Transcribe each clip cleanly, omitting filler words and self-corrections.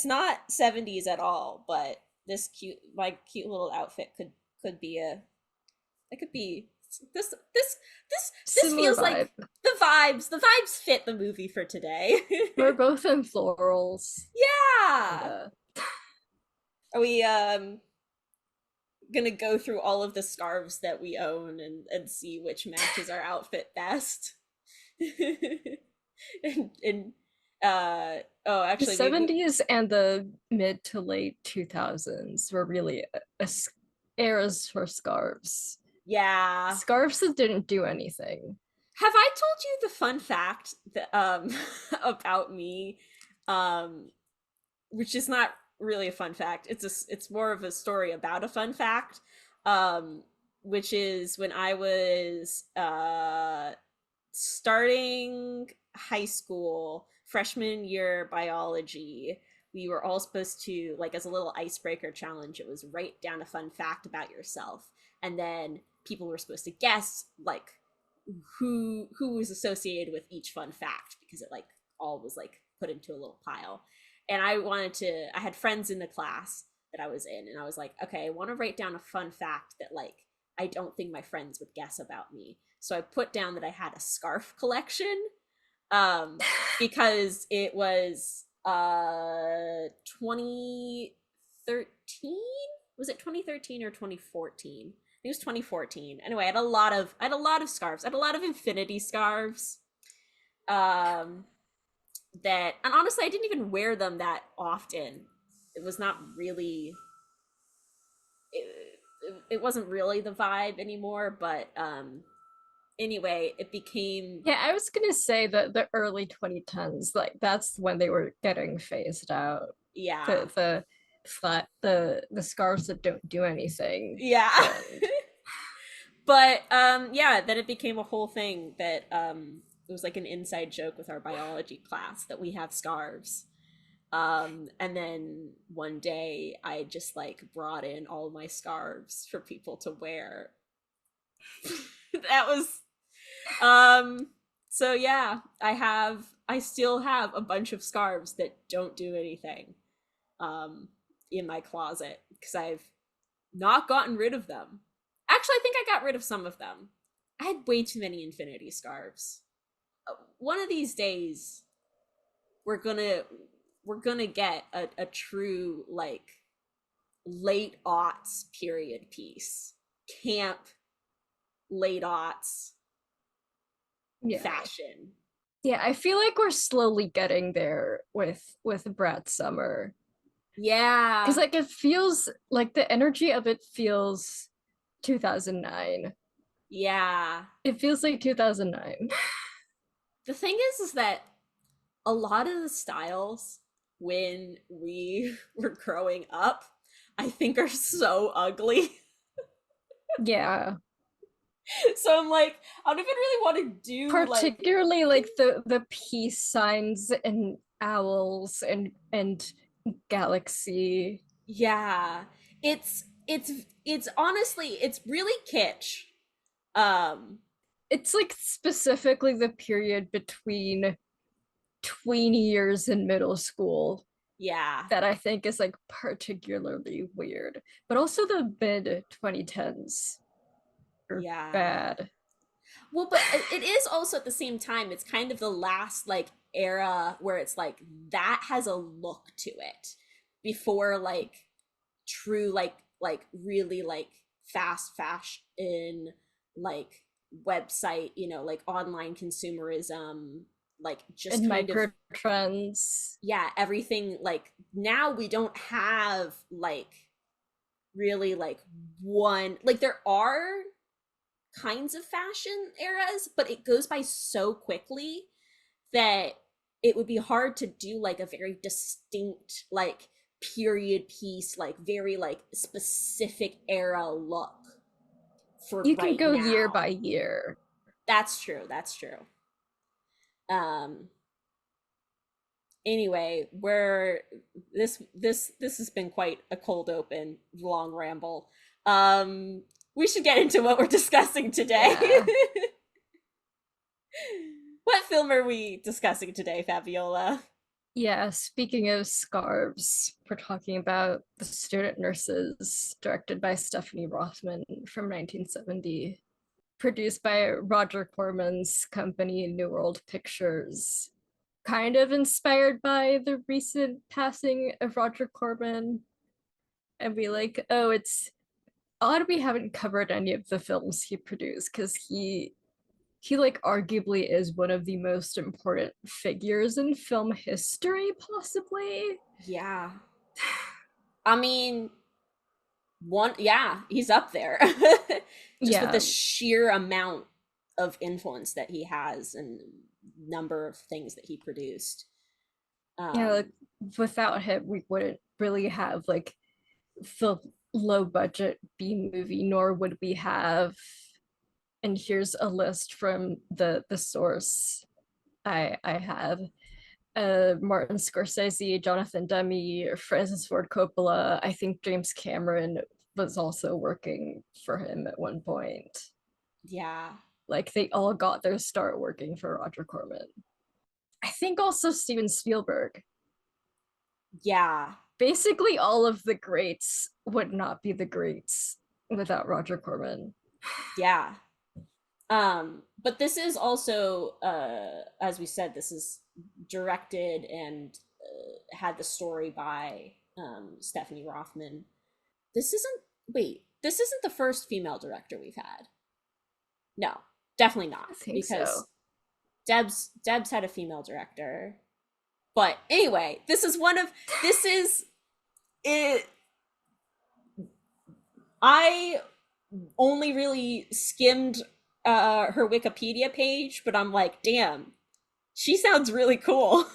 it's not 70s at all, but my cute little outfit could be it could be this Similar feels vibe. like the vibes fit the movie for today. We're both in florals. And Yeah. Are we gonna go through all of the scarves that we own and see which matches our outfit best? and oh, the actually, maybe 70s and the mid to late 2000s were really eras for scarves. yeah. Scarves that didn't do anything. Have I told you the fun fact that about me, um, which is not really a fun fact. It's more of a story about a fun fact, um, which is when I was starting high school, freshman year biology. We were all supposed to, like, as a little icebreaker challenge, it was write down a fun fact about yourself, and then people were supposed to guess like who was associated with each fun fact, because it like all was like put into a little pile. And I had friends in the class that I was in, and I was like, okay, I want to write down a fun fact that like I don't think my friends would guess about me. So I put down that I had a scarf collection, because it was 2013, was it 2013 or 2014? It was 2014. Anyway, I had a lot of scarves. I had a lot of infinity scarves. Um that, and honestly, I didn't even wear them that often. It was not really it wasn't really the vibe anymore, but anyway, it became Yeah, I was gonna say that the early 2010s, like that's when they were getting phased out. yeah. The scarves that don't do anything. Yeah. And But yeah, then it became a whole thing that it was like an inside joke with our biology class that we have scarves. And then one day I just like brought in all my scarves for people to wear. That was so yeah, I still have a bunch of scarves that don't do anything in my closet because I've not gotten rid of them. Actually, I think I got rid of some of them. I had way too many infinity scarves. One of these days we're gonna we're gonna get a true like late aughts period piece. Camp late aughts yeah. fashion. Yeah, I feel like we're slowly getting there with Brat Summer. Because Yeah. like it feels like the energy of it feels 2009. Yeah. It feels like 2009. The thing is that a lot of the styles when we were growing up, I think are so ugly. Yeah. So I'm like, I don't even really want to do like Particularly like the peace signs and owls and galaxy. yeah. It's honestly it's really kitsch. Um It's like specifically the period between tween years in middle school yeah. that I think is like particularly weird. But also the mid 2010s are Yeah. bad. Well, but it is also at the same time, it's kind of the last like era where it's like that has a look to it before like true like really like fast fashion like website, like online consumerism, like just And kind of micro trends. yeah, everything like now we don't have like really like one like there are kinds of fashion eras, but it goes by so quickly that it would be hard to do like a very distinct like period piece like very like specific era look for You can right go year now. by year. That's true, that's true. um anyway, we're this has been quite a cold open long ramble. We should get into what we're discussing today. Yeah. What film are we discussing today, Fabiola? Yeah, speaking of scarves, we're talking about The Student Nurses, directed by Stephanie Rothman from 1970, produced by Roger Corman's company, New World Pictures. Kind of inspired by the recent passing of Roger Corman. And be like, oh, it's odd we haven't covered any of the films he produced because he like arguably is one of the most important figures in film history, possibly. Yeah. I mean, yeah, he's up there. Just with the Yeah, sheer amount of influence that he has and number of things that he produced. yeah, like Um, without him, we wouldn't really have like the low budget B movie, nor would we have. And here's a list from the source I have. Martin Scorsese, Jonathan Demme, Francis Ford Coppola. I think James Cameron was also working for him at one point. yeah. Like they all got their start working for Roger Corman. I think also Steven Spielberg. Yeah. Basically, all of the greats would not be the greats without Roger Corman. Yeah. But this is also, as we said, this is directed and had the story by Stephanie Rothman. This isn't, wait, this isn't the first female director we've had. No, definitely not, I think so. because Debs had a female director. But anyway, this is it. I only really skimmed her Wikipedia page, but I'm like, damn, she sounds really cool.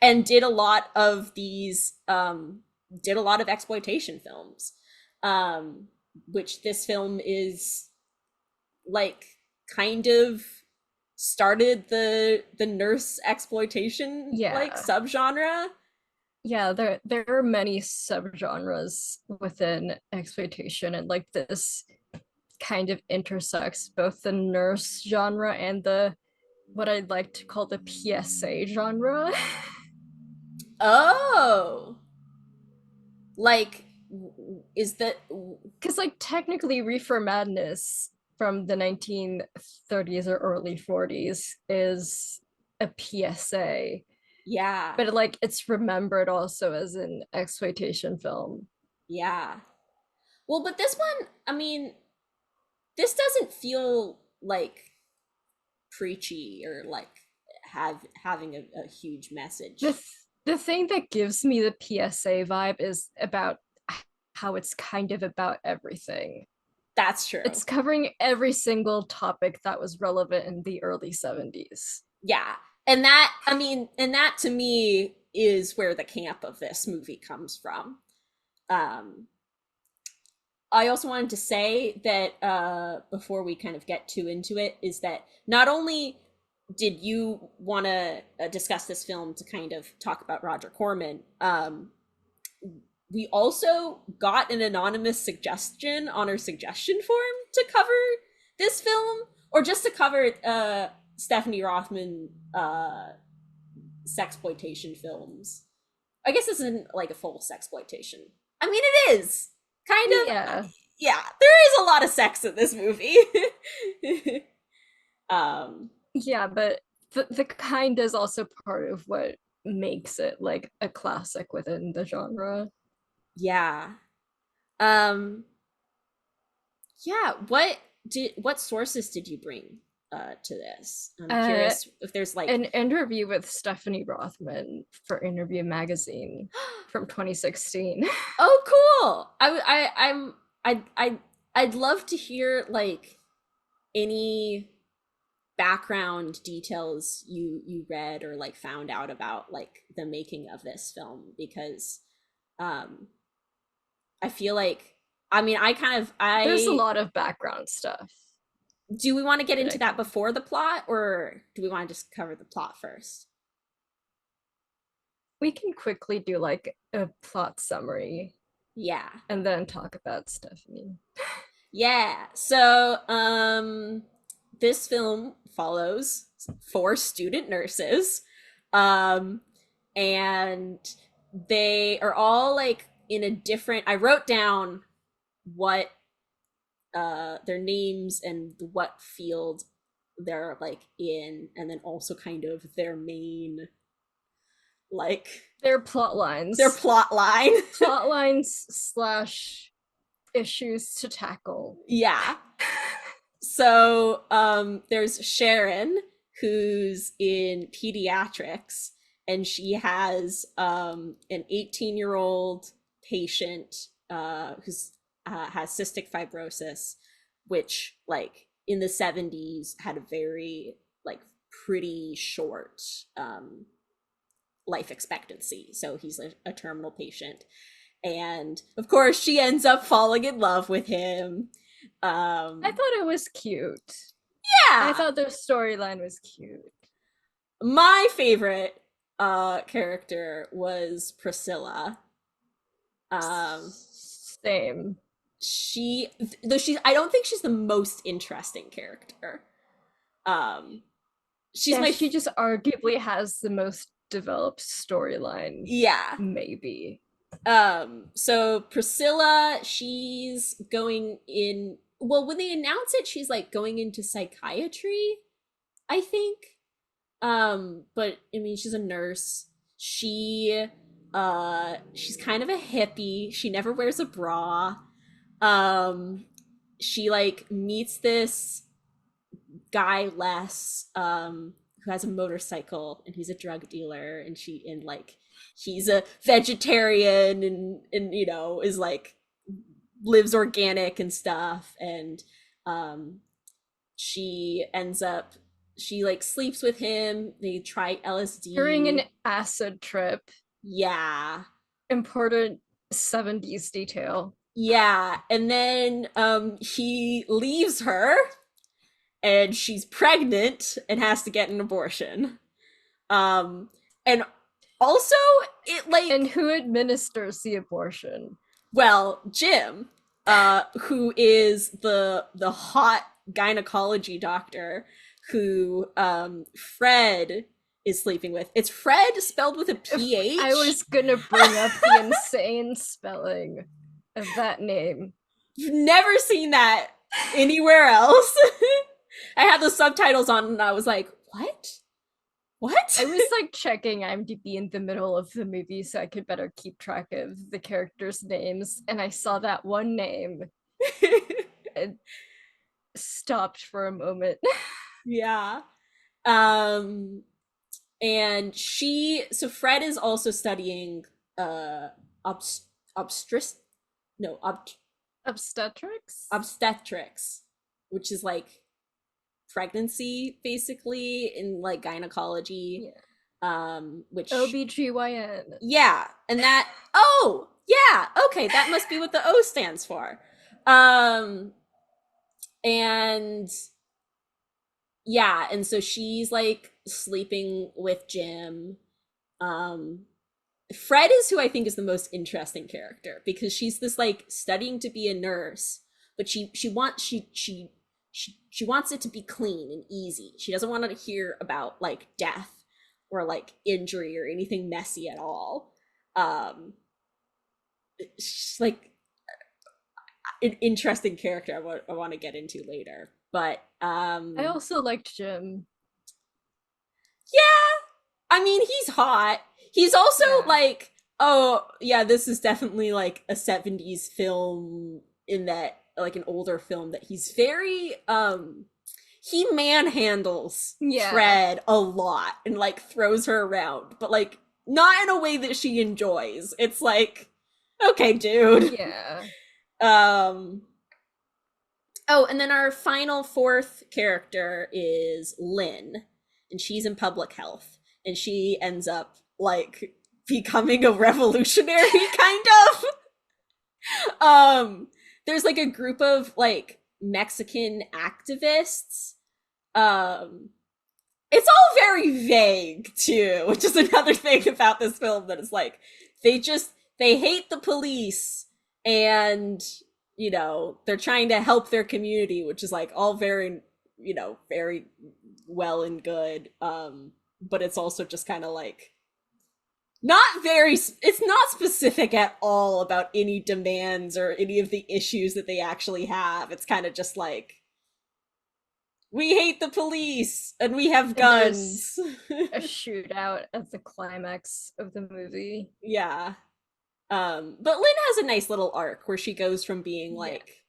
And did a lot of these did a lot of exploitation films. Um which this film is like kind of started the nurse exploitation like Yeah. subgenre. Yeah, there are many subgenres within exploitation, and like this kind of intersects both the nurse genre and the what I'd like to call the PSA genre. Oh, like is that Because like technically Reefer Madness from the 1930s or early 40s is a PSA, yeah, but like it's remembered also as an exploitation film. yeah. Well, but this one, I mean, this doesn't feel like preachy or like having a huge The message. the thing that gives me the PSA vibe is about how it's kind of about everything. That's true. It's covering every single topic that was relevant in the early 70s. Yeah. And that, I mean, and that to me is where the camp of this movie comes from. Um, I also wanted to say that before we kind of get too into it, is that not only did you want to discuss this film to kind of talk about Roger Corman, we also got an anonymous suggestion on our suggestion form to cover this film, or just to cover Stephanie Rothman sexploitation films. I guess this isn't like a full sexploitation. I mean, it is kind of. Yeah. Yeah, there is a lot of sex in this movie. um, Yeah, but the kind is also part of what makes it like a classic within the genre. yeah. Um, yeah. What sources did you bring to this? I'm Uh, curious if there's like an interview with Stephanie Rothman for Interview Magazine from 2016. oh, cool. I'd love to hear like any background details you read or like found out about like the making of this film, because um I feel like, I mean, There's a I lot of background stuff do we want to get that into I that can. before the plot, or do we want to just cover the plot first? We can quickly do like a plot summary Yeah. and then talk about Stephanie. Yeah. So, this film follows 4 student nurses, um, and they are all like in a different. I wrote down what their names and what field they're like in, and then also kind of their main like Their plot lines. their plot line. Plot lines slash issues to tackle. Yeah. So there's Sharon, who's in pediatrics, and she has an 18-year-old patient who's has cystic fibrosis, which like in the 70s had a very like pretty short life expectancy. So he's a terminal patient. And of course, she ends up falling in love with him. I thought it was cute. Yeah. I thought their storyline was cute. My favorite character was Priscilla. Same. I don't think she's the most interesting character. She just arguably has the most developed storyline. Yeah. Maybe. So Priscilla, she's going in, well, when they announce it, she's like going into psychiatry, I think. But I mean, she's a nurse. She's kind of a hippie. She never wears a bra. She like meets this guy Les, who has a motorcycle, and he's a drug dealer, and he's a vegetarian, and you know, is like lives organic and stuff, and she like sleeps with him. They try LSD during an acid trip. Yeah. Important 70s detail. Yeah, and then he leaves her, and she's pregnant and has to get an abortion. And also it like, and who administers the abortion? Well, Jim, who is the hot gynecology doctor who Fred is sleeping with. It's Fred spelled with a PH. I was gonna bring up the insane spelling of that name. Never seen that anywhere else. I had the subtitles on and I was like, what? I was like checking IMDb in the middle of the movie so I could better keep track of the characters' names, and I saw that one name and stopped for a moment. Yeah. And so Fred is also studying obstetrics, which is like pregnancy basically in like gynecology. Yeah. Which OBGYN. Yeah. And that, oh yeah, okay, that must be what the O stands for. And yeah, and so she's like sleeping with Jim. Fred is who I think is the most interesting character, because she's this like studying to be a nurse, but she wants it to be clean and easy. She doesn't want to hear about like death or like injury or anything messy at all. She's like an interesting character I want to get into later. But I also liked Jim. Yeah, I mean, he's hot. He's also like, oh yeah, this is definitely like a 70s film, in that like an older film, that he's very he manhandles Fred a lot and like throws her around, but like not in a way that she enjoys. It's like, okay, dude. Yeah. Oh, and then our final fourth character is Lynn, and she's in public health, and she ends up like becoming a revolutionary kind of. There's like a group of like Mexican activists. It's all very vague too, which is another thing about this film, that is like they hate the police, and you know, they're trying to help their community, which is like all very you know, very well and good. But it's also just kind of like it's not specific at all about any demands or any of the issues that they actually have. It's kind of just like, we hate the police and we have guns. A shootout at the climax of the movie. Yeah. But Lynn has a nice little arc where she goes from being like,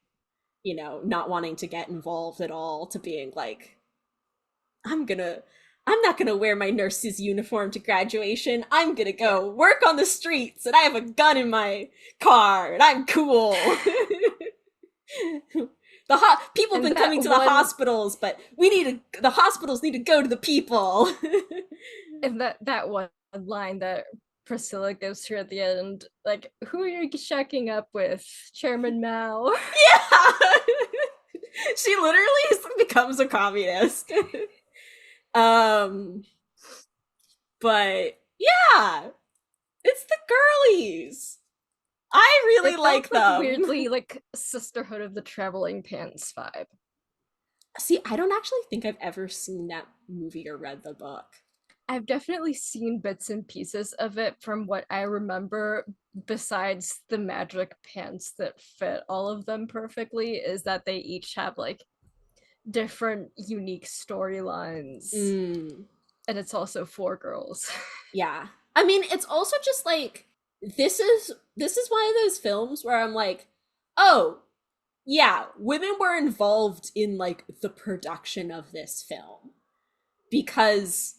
you know, not wanting to get involved at all to being like, I'm not gonna wear my nurse's uniform to graduation. I'm gonna go work on the streets and I have a gun in my car and I'm cool. People have been coming to the hospitals, but the hospitals need to go to the people. And that one line that Priscilla gives her at the end, like, who are you shacking up with? Chairman Mao? Yeah! She literally becomes a communist. But yeah, it's the girlies. I really like them. Weirdly, like Sisterhood of the Traveling Pants vibe. See, I don't actually think I've ever seen that movie or read the book. I've definitely seen bits and pieces of it from what I remember, besides the magic pants that fit all of them perfectly, is that they each have like different unique storylines. And it's also for girls. Yeah. I mean, it's also just like, this is one of those films where I'm like, oh, yeah, women were involved in like the production of this film, because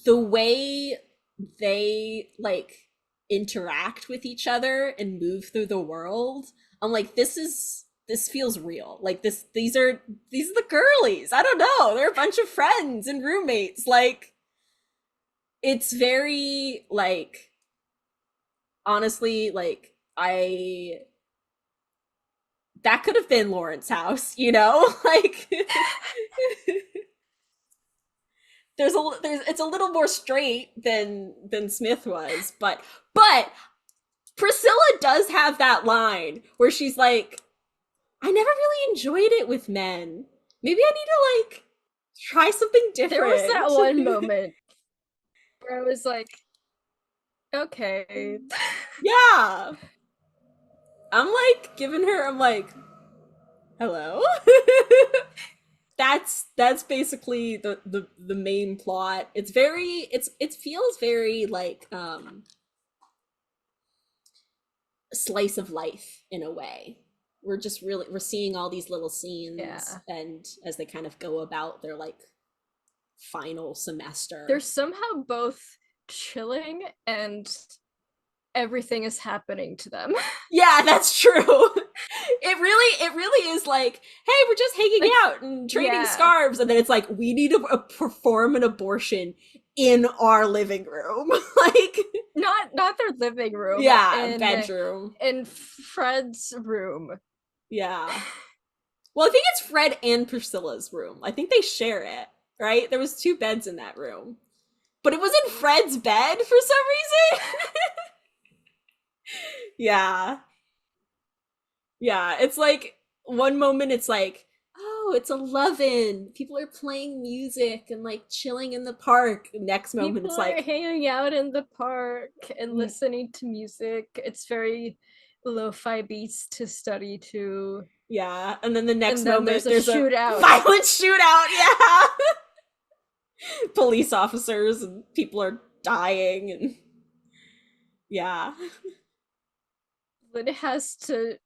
the way they like interact with each other and move through the world, I'm like, this feels real. Like these are the girlies. I don't know. They're a bunch of friends and roommates. Like, it's very like, honestly, like, that could have been Lauren's house, you know? Like, it's a little more straight than Smith was, but Priscilla does have that line where she's like, I never really enjoyed it with men. Maybe I need to like try something different. There was that one moment where I was like, okay. Yeah. I'm like giving her, I'm like, hello? That's basically the main plot. It feels very like slice of life in a way. We're seeing all these little scenes, and as they kind of go about their like final semester, they're somehow both chilling and everything is happening to them. Yeah, that's true. It really is like, hey, we're just hanging out and trading scarves, and then it's like, we need to perform an abortion in our living room. Like, not their living room. Yeah, bedroom. In Fred's room. Yeah. Well, I think it's Fred and Priscilla's room. I think they share it, right? There was 2 beds in that room. But it was in Fred's bed for some reason. Yeah. Yeah, it's like, one moment it's like, oh, it's 11. People are playing music and like chilling in the park. Next moment People it's like, hanging out in the park and listening to music. It's very lo-fi beats to study to. Yeah, and then the next moment there's a shootout. Violent shootout. Yeah. Police officers and people are dying, and yeah. Lynn has to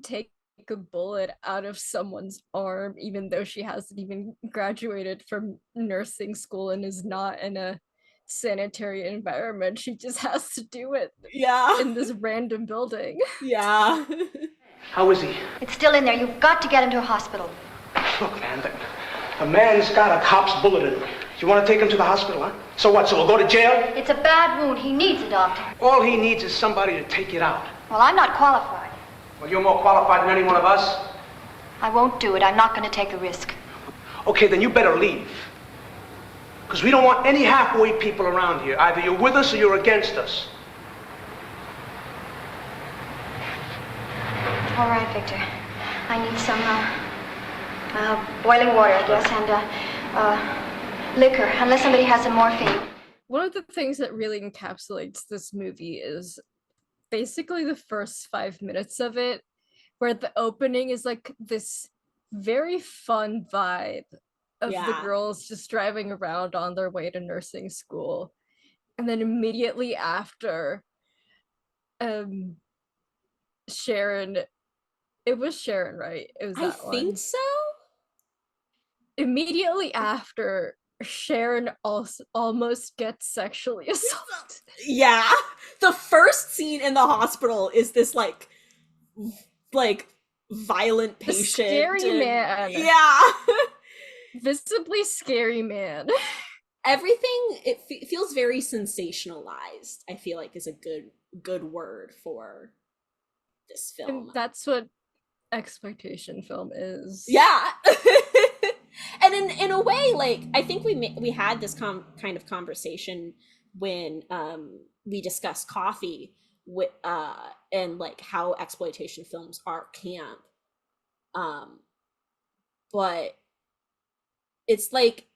take a bullet out of someone's arm, even though she hasn't even graduated from nursing school and is not in a sanitary environment. She just has to do it. Yeah. In this random building. Yeah. How is he? It's still in there. You've got to get him to a hospital. Look, man, the man's got a cop's bullet in him. You want to take him to the hospital, huh? So what, so we'll go to jail? It's a bad wound. He needs a doctor. All he needs is somebody to take it out. Well, I'm not qualified. Well, you're more qualified than any one of us. I won't do it. I'm not going to take the risk. Okay, then you better leave. Because we don't want any halfway people around here. Either you're with us or you're against us. All right, Victor. I need some Boiling water, I guess, and liquor, unless somebody has some morphine. One of the things that really encapsulates this movie is basically the first 5 minutes of it, where the opening is like this very fun vibe of the girls just driving around on their way to nursing school. And then immediately after, Sharon, it was Sharon, right? It was that one. I think so. Immediately after, Sharon also almost gets sexually assaulted. Yeah. The first scene in the hospital is this like violent patient. Scary man. Yeah. Visibly scary man. Everything, it feels very sensationalized, I feel like, is a good word for this film. And that's what exploitation film is. Yeah. And in a way, like, I think we had this kind of conversation when we discussed Coffee with and like how exploitation films are camp. But it's like,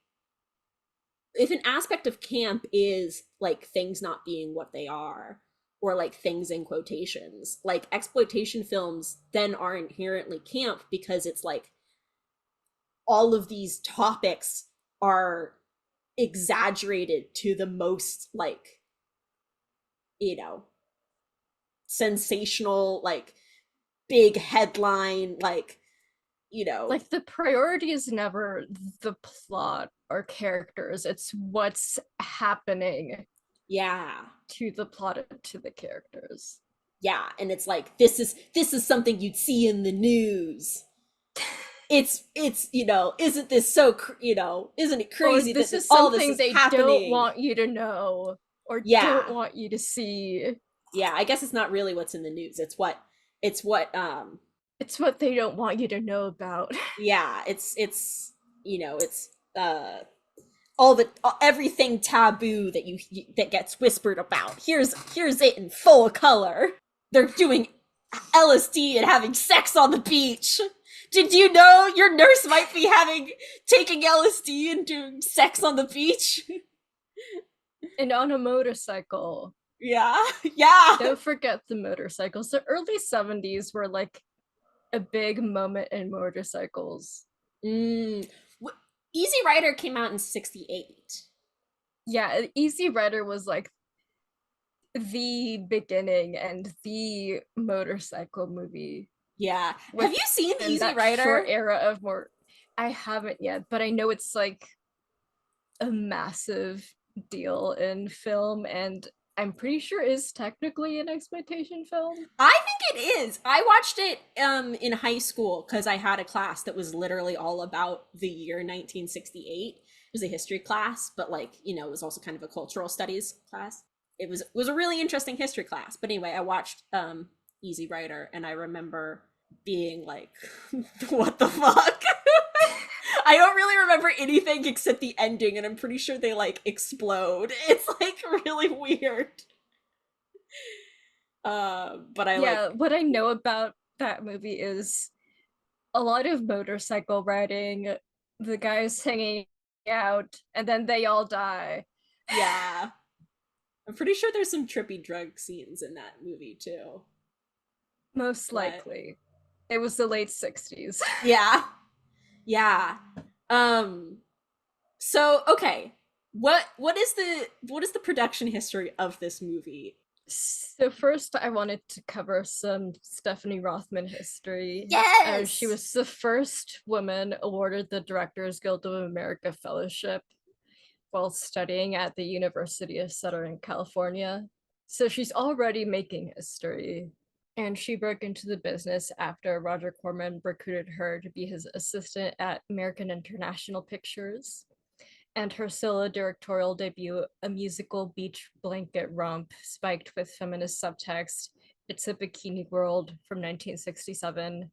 if an aspect of camp is like things not being what they are, or like things in quotations, like exploitation films then are inherently camp because it's like all of these topics are exaggerated to the most, like, you know, sensational, like big headline, like, you know, like the priority is never the plot or characters, it's what's happening to the plot and to the characters. And it's like, this is something you'd see in the news. It's you know, isn't this so, you know, isn't it crazy that this is all something this is they happening? Don't want you to know or don't want you to see. I guess it's not really what's in the news, it's what they don't want you to know about. It's you know, it's everything taboo that gets whispered about. Here's it in full color. They're doing LSD and having sex on the beach. Did you know your nurse might be taking LSD and doing sex on the beach? And on a motorcycle. Yeah. Don't forget the motorcycles. The early 70s were like a big moment in motorcycles. Easy Rider came out in 68. Yeah, Easy Rider was like the beginning and the motorcycle movie. Yeah. Have you seen Easy Rider? Short era of more. I haven't yet, but I know it's like a massive deal in film, and I'm pretty sure is technically an exploitation film. I think it is. I watched it in high school because I had a class that was literally all about the year 1968. It was a history class, but like, you know, it was also kind of a cultural studies class. It was a really interesting history class. But anyway, I watched Easy Rider, and I remember being like, what the fuck? I don't really remember anything except the ending, and I'm pretty sure they like explode. It's like really weird. But what I know about that movie is a lot of motorcycle riding, the guys hanging out, and then they all die. Yeah. I'm pretty sure there's some trippy drug scenes in that movie too. Most likely. It was the late 60s. Yeah. So okay. What is the production history of this movie? So first I wanted to cover some Stephanie Rothman history. Yes! She was the first woman awarded the Directors Guild of America Fellowship while studying at the University of Southern California. So she's already making history. And she broke into the business after Roger Corman recruited her to be his assistant at American International Pictures. And her solo directorial debut, a musical beach blanket romp spiked with feminist subtext, It's a Bikini World from 1967,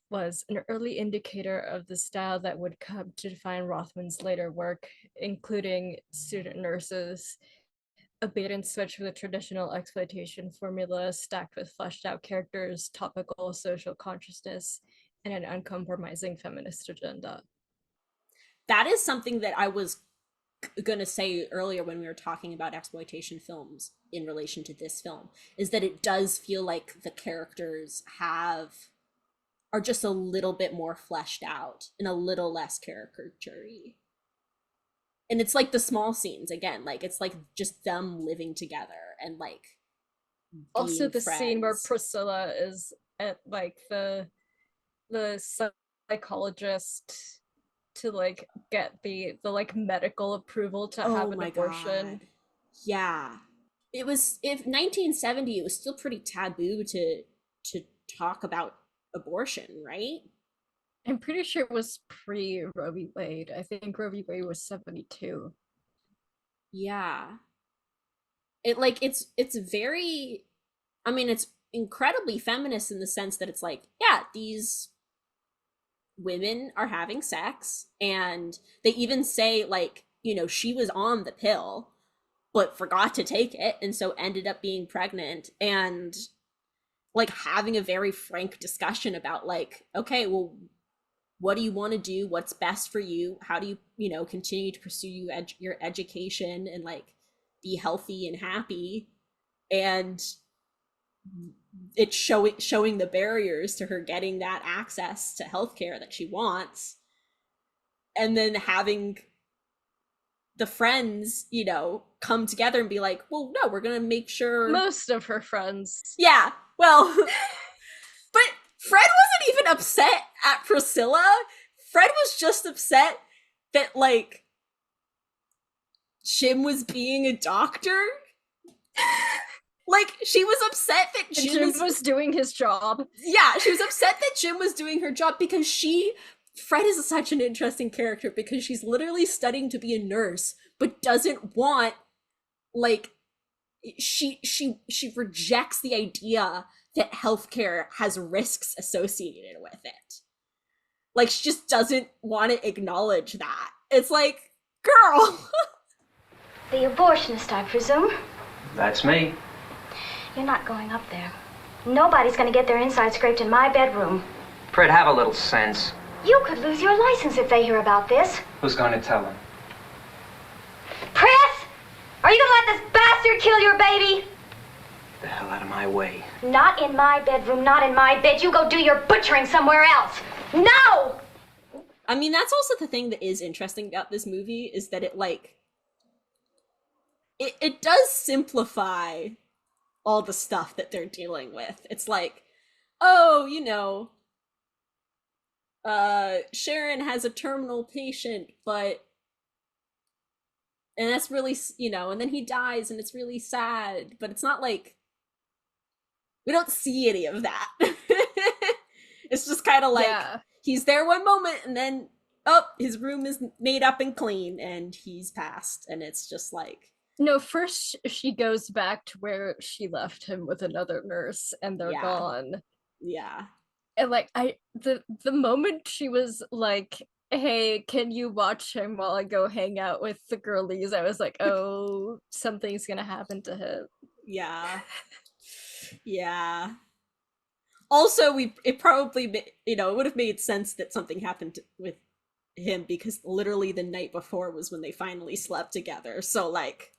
was an early indicator of the style that would come to define Rothman's later work, including Student Nurses, a bait and switch with a traditional exploitation formula stacked with fleshed out characters, topical social consciousness, and an uncompromising feminist agenda. That is something that I was gonna say earlier when we were talking about exploitation films in relation to this film, is that it does feel like the characters are just a little bit more fleshed out and a little less caricature-y. And it's like the small scenes again, like it's like just them living together and like Also the friends. scene where Priscilla is at like the psychologist to like get the like medical approval to have an abortion. God. Yeah. It was, if 1970, it was still pretty taboo to talk about abortion, right? I'm pretty sure it was pre Roe v. Wade. I think Roe v. Wade was 72. Yeah. It's very, I mean, it's incredibly feminist in the sense that it's like, yeah, these women are having sex, and they even say like, you know, she was on the pill but forgot to take it and so ended up being pregnant, and like having a very frank discussion about like, okay, well, what do you want to do, what's best for you, how do you know, continue to pursue your education and like be healthy and happy, and it's showing the barriers to her getting that access to healthcare that she wants, and then having the friends, you know, come together and be like, well, no, we're gonna make sure. Most of her friends. Yeah, well, but Fred wasn't even upset at Priscilla. Fred was just upset that like Jim was being a doctor. Like, she was upset that Jim was doing his job. Yeah, she was upset that Jim was doing her job because Fred is such an interesting character because she's literally studying to be a nurse, but doesn't want, like, she rejects the idea that healthcare has risks associated with it. Like, she just doesn't want to acknowledge that. It's like, girl! The abortionist, I presume? That's me. You're not going up there. Nobody's gonna get their inside scraped in my bedroom. Fred, have a little sense. You could lose your license if they hear about this. Who's gonna tell him? Press! Are you gonna let this bastard kill your baby? Get the hell out of my way. Not in my bedroom, not in my bed. You go do your butchering somewhere else. No! I mean, that's also the thing that is interesting about this movie, is that it, like, it does simplify all the stuff that they're dealing with. It's like, oh, you know, Sharon has a terminal patient, and that's really, you know, and then he dies and it's really sad, but it's not like, we don't see any of that. It's just kind of like, yeah, he's there one moment and then, oh, his room is made up and clean and he's passed, and it's just like, no, first she goes back to where she left him with another nurse and they're gone. Yeah. And like the moment she was like, hey, can you watch him while I go hang out with the girlies? I was like, oh, something's gonna happen to him. Yeah. Yeah. Also, it probably, you know, it would have made sense that something happened with him because literally the night before was when they finally slept together. So like,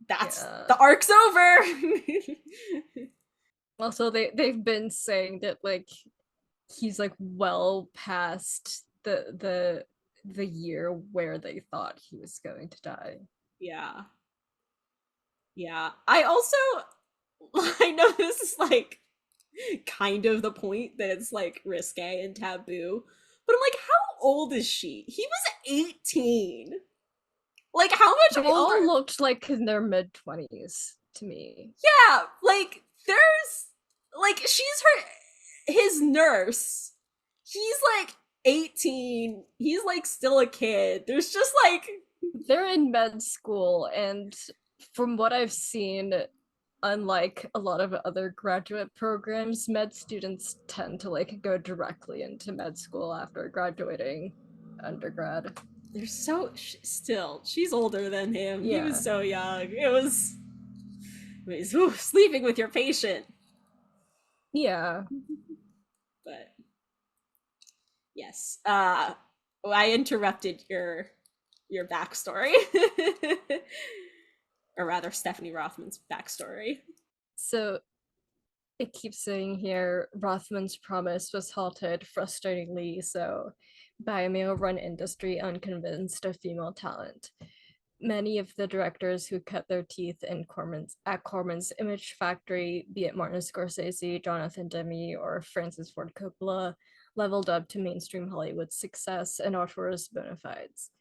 that's the arc's over. Also, they've been saying that like he's like well past the year where they thought he was going to die. Yeah. Yeah. I know this is like kind of the point that it's like risque and taboo, but I'm like, how old is she? He was 18. Like, how much they older? All looked like in their mid-20s to me. Yeah, like there's like, she's his nurse. He's like 18. He's like still a kid. There's just like, they're in med school, and from what I've seen, unlike a lot of other graduate programs, med students tend to like go directly into med school after graduating undergrad. They're so she's older than him. Yeah. He was so young. It was sleeping with your patient. Yeah. But Yes. I interrupted your backstory. Or rather, Stephanie Rothman's backstory. So it keeps saying here, Rothman's promise was halted, frustratingly so, by a male-run industry unconvinced of female talent. Many of the directors who cut their teeth in Corman's Image Factory, be it Martin Scorsese, Jonathan Demme, or Francis Ford Coppola, leveled up to mainstream Hollywood success and auteur's bona fides.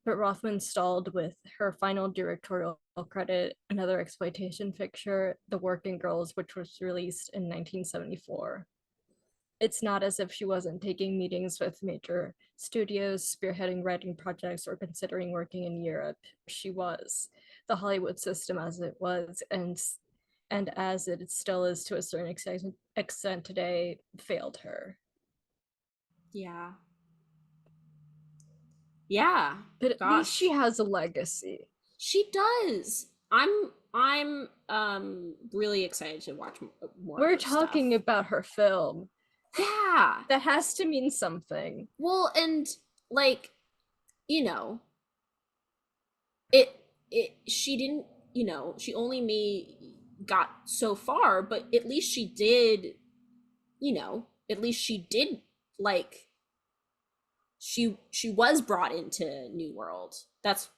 But Rothman stalled with her final directorial credit, another exploitation picture, The Working Girls, which was released in 1974. It's not as if she wasn't taking meetings with major studios, spearheading writing projects, or considering working in Europe. She was. The Hollywood system as it was, and as it still is to a certain extent today, failed her. Yeah. Yeah. But at Gosh. least she has a legacy. She does. I'm really excited to watch more. We're talking about her film. Yeah. That has to mean something. Well, and like, you know, it she didn't, she only got so far, but at least she did, at least she did, like, she was brought into New World. Was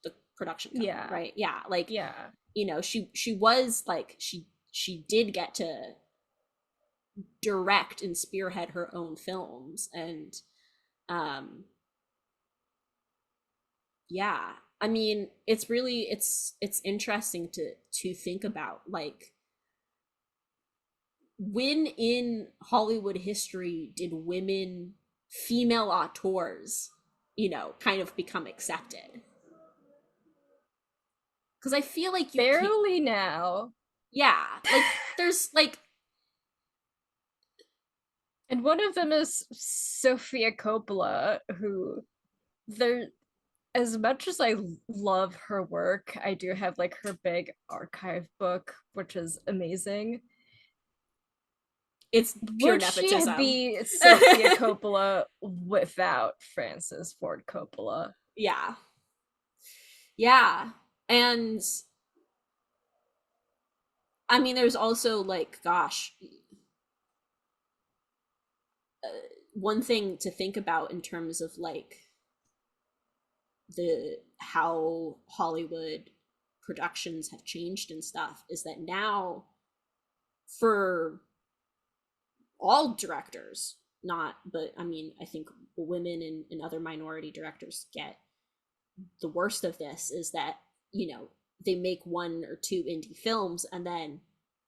the production company, Yeah. right? Yeah, like, Yeah. She was like, she did get to direct and spearhead her own films, and yeah, I mean, it's really, it's interesting to think about, like, when in Hollywood history did female auteurs, kind of become accepted? Because I feel like barely now. Yeah, like, there's like, and one of them is Sofia Coppola, who as much as I love her work, I do have like her big archive book, which is amazing. It's pure Would nepotism. She be Sofia Coppola without Francis Ford Coppola? Yeah. Yeah. And I mean, there's also, like, gosh, one thing to think about in terms of, like, how Hollywood productions have changed and stuff is that now, for all directors, but I mean, I think women and other minority directors get the worst of this, is that, they make one or two indie films and then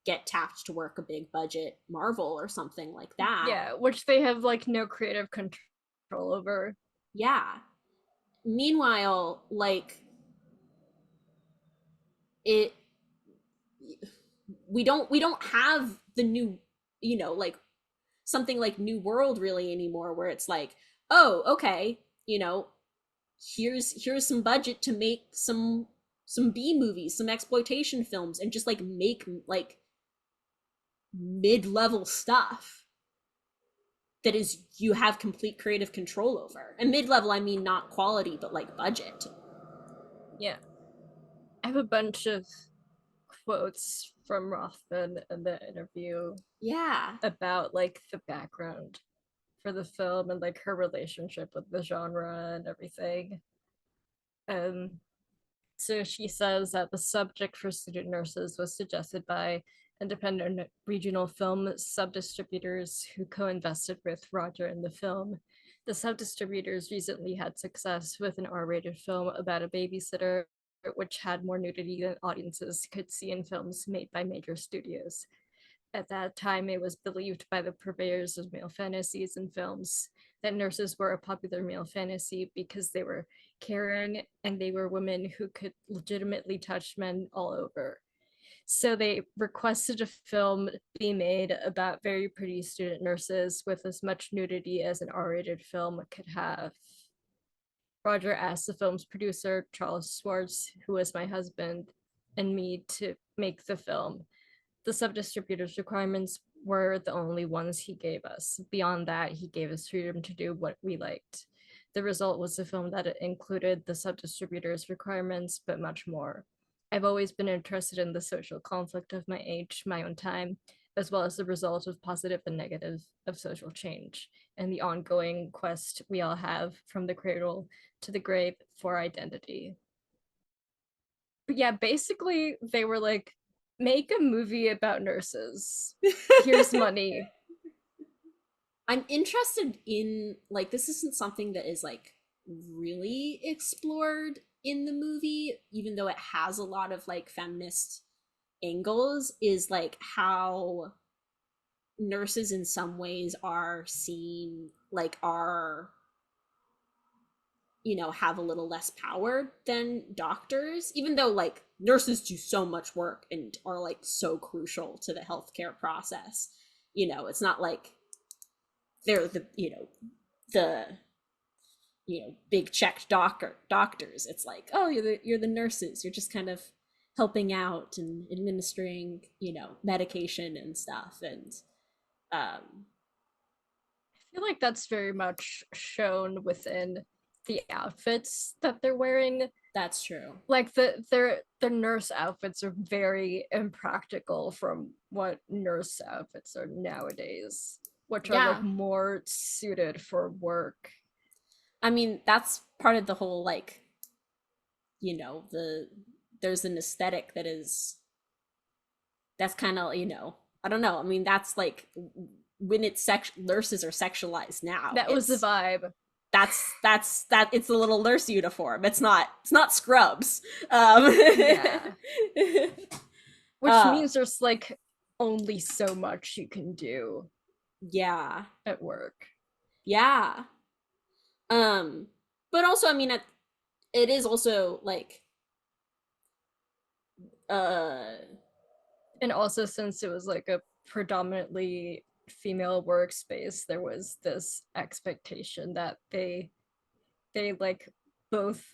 get tapped to work a big budget Marvel or something like that. Yeah, which they have like no creative control over. Yeah. Meanwhile, like, we don't have the new, like, something like New World really anymore, where it's like, oh, okay, here's some budget to make some B movies, some exploitation films, and just like make like mid-level stuff that is, you have complete creative control over. And mid-level, I mean not quality, but like budget. Yeah. I have a bunch of quotes from Rothman in the interview. Yeah. About like the background for the film and like her relationship with the genre and everything. So she says that the subject for Student Nurses was suggested by independent regional film sub-distributors who co-invested with Roger in the film. The sub-distributors recently had success with an R-rated film about a babysitter, which had more nudity than audiences could see in films made by major studios. At that time, it was believed by the purveyors of male fantasies in films that nurses were a popular male fantasy because they were caring and they were women who could legitimately touch men all over. So they requested a film be made about very pretty student nurses with as much nudity as an R-rated film could have. Roger asked the film's producer, Charles Schwartz, who was my husband, and me to make the film. The sub-distributor's requirements were the only ones he gave us. Beyond that, he gave us freedom to do what we liked. The result was a film that included the sub-distributor's requirements, but much more. I've always been interested in the social conflict of my age, my own time, as well as the result of positive and negative of social change, and the ongoing quest we all have from the cradle to the grave for identity. But yeah, basically they were like, make a movie about nurses. Here's money. I'm interested in, like, this isn't something that is like really explored in the movie, even though it has a lot of like feminist angles, is like how nurses in some ways are seen, like, are, you know, have a little less power than doctors, even though like nurses do so much work and are like so crucial to the healthcare process. You know, it's not like they're the, you know, the, you know, big checked doctors. It's like, oh, you're the nurses, you're just kind of helping out and administering, you know, medication and stuff. And I feel like that's very much shown within the outfits that they're wearing. that's true. Like the nurse outfits are very impractical from what nurse outfits are nowadays, which are like more suited for work. I mean, that's part of the whole, like, you know, there's an aesthetic that's kind of, you know, I don't know. I mean, that's like when it's nurses are sexualized now. That was the vibe. That's it's a little nurse uniform. It's not scrubs. Yeah. Which means there's like only so much you can do. Yeah. At work. Yeah. But also, I mean, it is also like, and also since it was like a predominantly female workspace, there was this expectation that they like both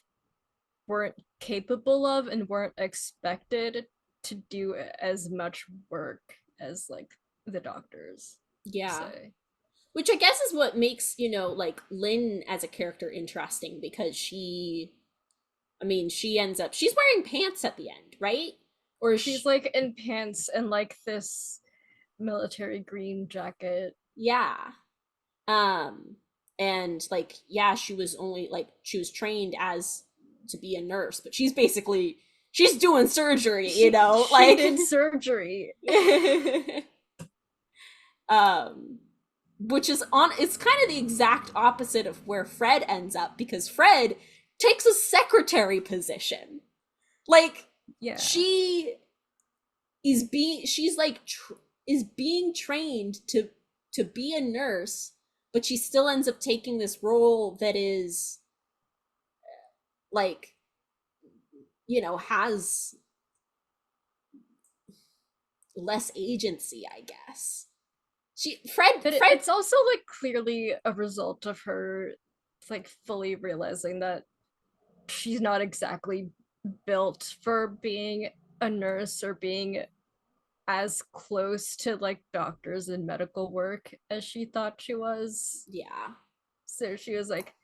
weren't capable of and weren't expected to do as much work as like the doctors. Yeah. Say. Which I guess is what makes, you know, like Lynn as a character interesting, because she ends up, she's wearing pants at the end, right? Or she's like in pants and like this military green jacket. Yeah. And like, yeah, she was trained as to be a nurse, but she's doing surgery, you know, like she did surgery. Which is it's kind of the exact opposite of where Fred ends up, because Fred takes a secretary position. Like, yeah, she is being trained to be a nurse, but she still ends up taking this role that is like, you know, has less agency, I guess. It's also like clearly a result of her like fully realizing that she's not exactly built for being a nurse or being as close to like doctors and medical work as she thought she was. Yeah. So she was like,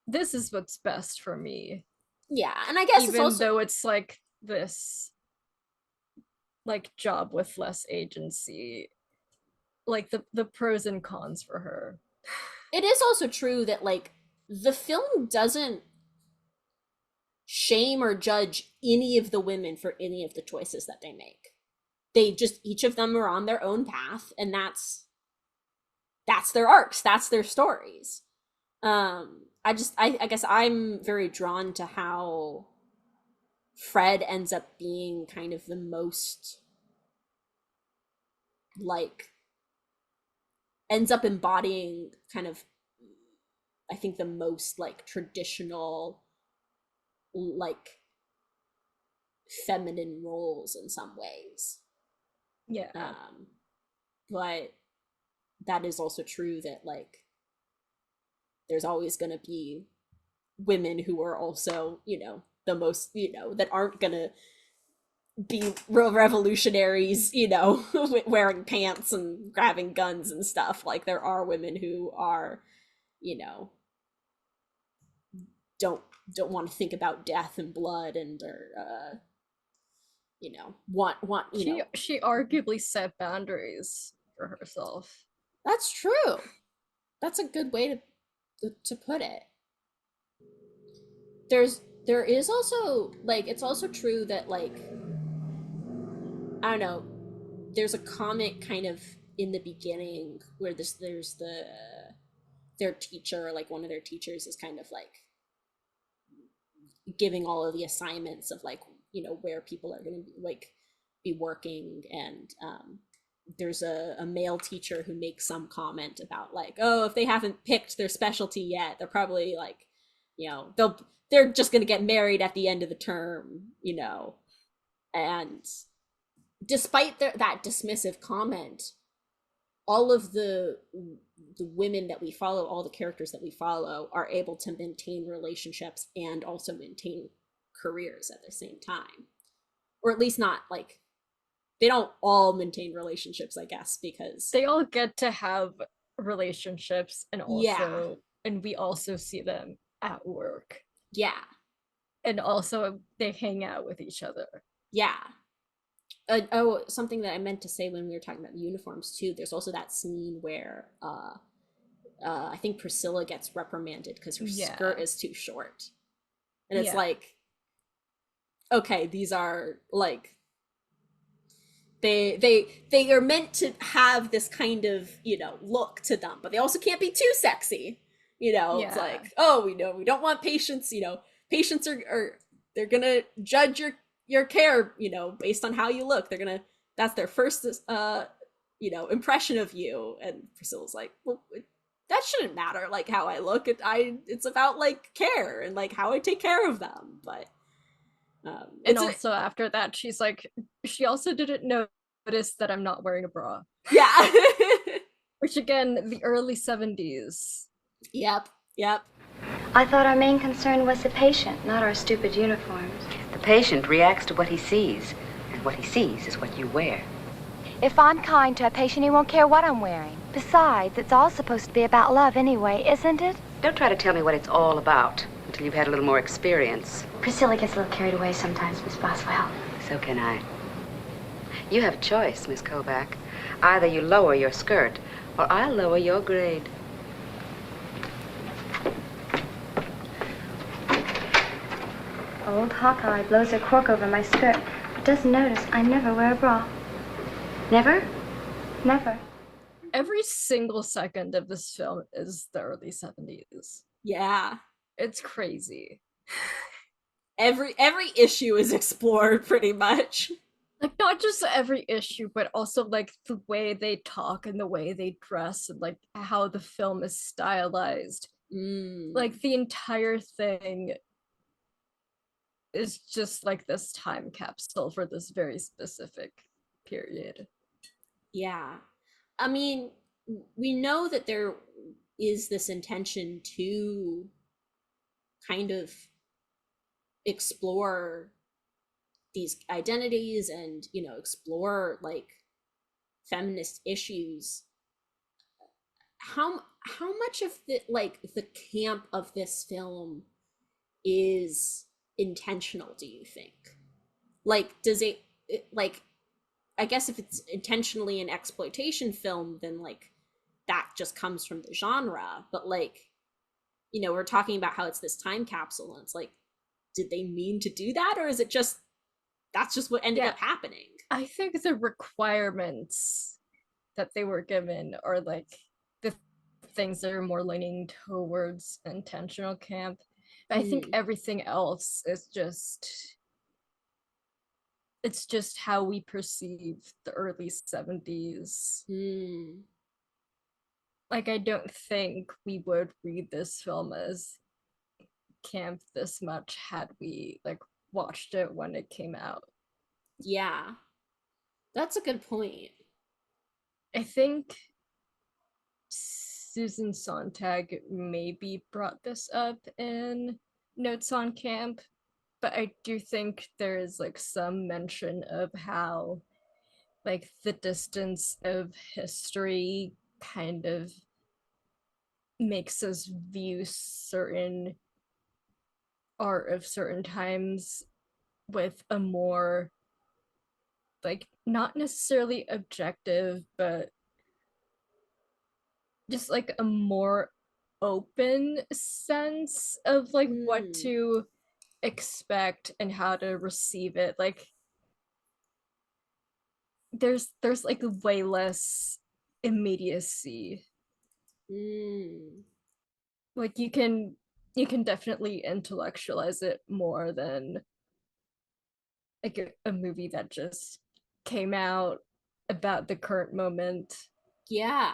this is what's best for me. Yeah, and I guess even it's also, though it's like this like job with less agency, like the pros and cons for her. It is also true that like the film doesn't shame or judge any of the women for any of the choices that they make. They just, each of them are on their own path, and that's their arcs, that's their stories. I guess I'm very drawn to how Fred ends up being kind of the most, like, ends up embodying kind of, I think, the most like traditional, like, feminine roles in some ways. Yeah. But that is also true that like there's always going to be women who are also, you know, the most, you know, that aren't going to be real revolutionaries, you know, wearing pants and grabbing guns and stuff. Like there are women who are, you know, don't don't want to think about death and blood and or you know, want you know. She arguably set boundaries for herself. That's true. That's a good way to put it. There is also like it's also true that like I don't know, there's a comic kind of in the beginning where there's their teacher, like one of their teachers is kind of like giving all of the assignments of like, you know, where people are going to be working, and there's a male teacher who makes some comment about like, oh, if they haven't picked their specialty yet, they're probably like, you know, they're just going to get married at the end of the term, you know. And despite that dismissive comment, all of the women that we follow, all the characters that we follow, are able to maintain relationships and also maintain careers at the same time, or at least not like they don't all maintain relationships, I guess, because they all get to have relationships, and also yeah, and we also see them at work, yeah, and also they hang out with each other. yeah. Oh, something that I meant to say when we were talking about uniforms too. There's also that scene where I think Priscilla gets reprimanded because her skirt is too short, and it's like, okay, these are like they are meant to have this kind of, you know, look to them, but they also can't be too sexy, you know. It's like, oh, we know we don't want patients, you know, patients are they're gonna judge your care, you know, based on how you look. They're gonna, that's their first you know, impression of you. And Priscilla's like, well, that shouldn't matter, like how I look. It's about like care and like how I take care of them. But and also after that, she's like, she also didn't notice that I'm not wearing a bra. Yeah. Which again, the early 70s. Yep. I thought our main concern was the patient, not our stupid uniforms. The patient reacts to what he sees, and what he sees is what you wear. If I'm kind to a patient, he won't care what I'm wearing. Besides, it's all supposed to be about love anyway, isn't it? Don't try to tell me what it's all about until you've had a little more experience. Priscilla gets a little carried away sometimes, Miss Boswell. So can I. You have a choice, Miss Kovac. Either you lower your skirt, or I'll lower your grade. Old Hawkeye blows her cork over my skirt, but doesn't notice I never wear a bra. Never? Never. Every single second of this film is the early 70s. Yeah. It's crazy. Every issue is explored pretty much. Like not just every issue, but also like the way they talk and the way they dress and like how the film is stylized. Like the entire thing is just like this time capsule for this very specific period. Yeah. I mean, we know that there is this intention to kind of explore these identities and, you know, explore like feminist issues. How much of the like the camp of this film is intentional, do you think? Like, does it like, I guess if it's intentionally an exploitation film, then like that just comes from the genre. But like, you know, we're talking about how it's this time capsule, and it's like, did they mean to do that, or is it just that's just what ended up happening? I think the requirements that they were given are like the things that are more leaning towards intentional camp. But I think everything else is just, it's just how we perceive the early 70s. Like, I don't think we would read this film as camp this much had we like watched it when it came out. Yeah, that's a good point. I think Susan Sontag maybe brought this up in Notes on Camp, but I do think there is like some mention of how like the distance of history kind of makes us view certain art of certain times with a more like not necessarily objective but just like a more open sense of like what to expect and how to receive it. Like there's like way less immediacy. Like you can definitely intellectualize it more than like a movie that just came out about the current moment. Yeah.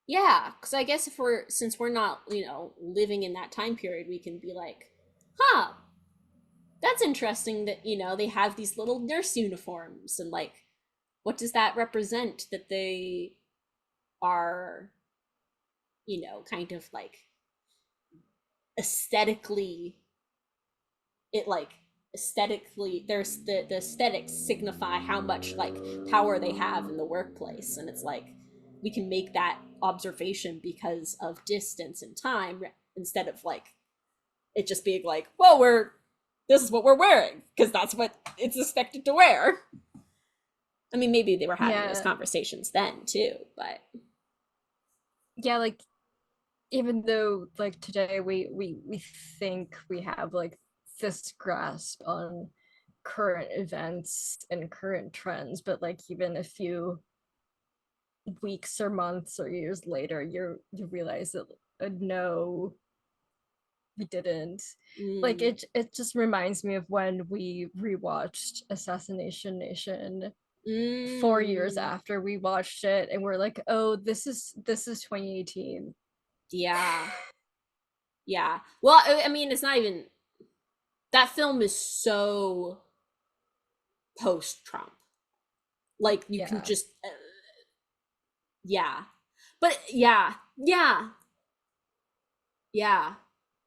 Because I guess since we're not, living in that time period, we can be like, huh, that's interesting that, they have these little nurse uniforms and like, what does that represent that they are, kind of like aesthetically, it like aesthetically there's the aesthetics signify how much like power they have in the workplace, and it's like we can make that observation because of distance and time instead of like it just being like, well, this is what we're wearing because that's what it's expected to wear. I mean, maybe they were having those conversations then too, but yeah, like even though like today we think we have like this grasp on current events and current trends, but like even a few weeks or months or years later you realize that no, we didn't. Like it just reminds me of when we rewatched Assassination Nation 4 years after we watched it, and we're like, oh, this is 2018. Yeah. Well, I mean, it's not even that film is so post-Trump. Like you can just but yeah.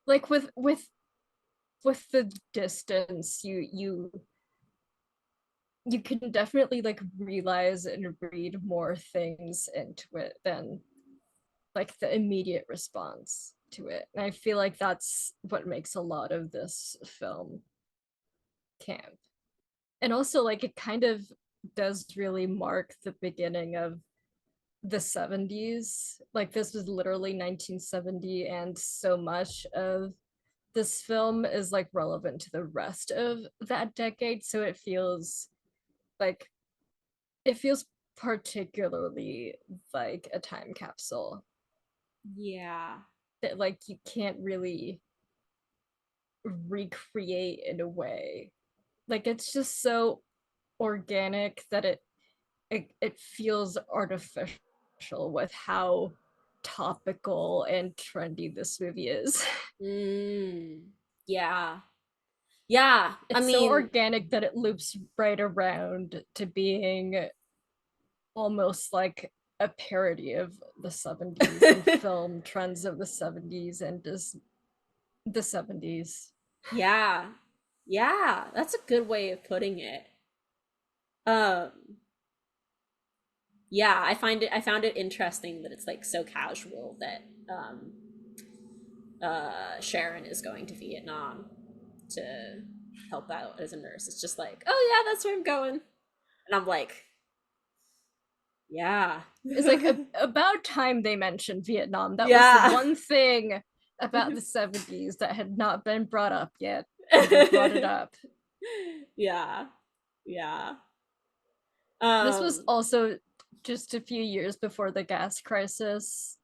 Like with the distance, you can definitely like realize and read more things into it than like the immediate response to it. And I feel like that's what makes a lot of this film camp. And also like it kind of does really mark the beginning of the 70s. Like this was literally 1970, and so much of this film is like relevant to the rest of that decade, so it feels particularly like a time capsule. Yeah. That like you can't really recreate in a way. Like it's just so organic that it feels artificial with how topical and trendy this movie is. Yeah. It's so organic that it loops right around to being almost like a parody of the 70s and film trends of the 70s and just the 70s. Yeah, that's a good way of putting it. Yeah, I found it interesting that it's like so casual that Sharon is going to Vietnam to help out as a nurse. It's just like, oh yeah, that's where I'm going, and I'm like, yeah. It's like about time they mentioned Vietnam. That was the one thing about the 70s that had not been brought up yet. They brought it up. Yeah. This was also just a few years before the gas crisis,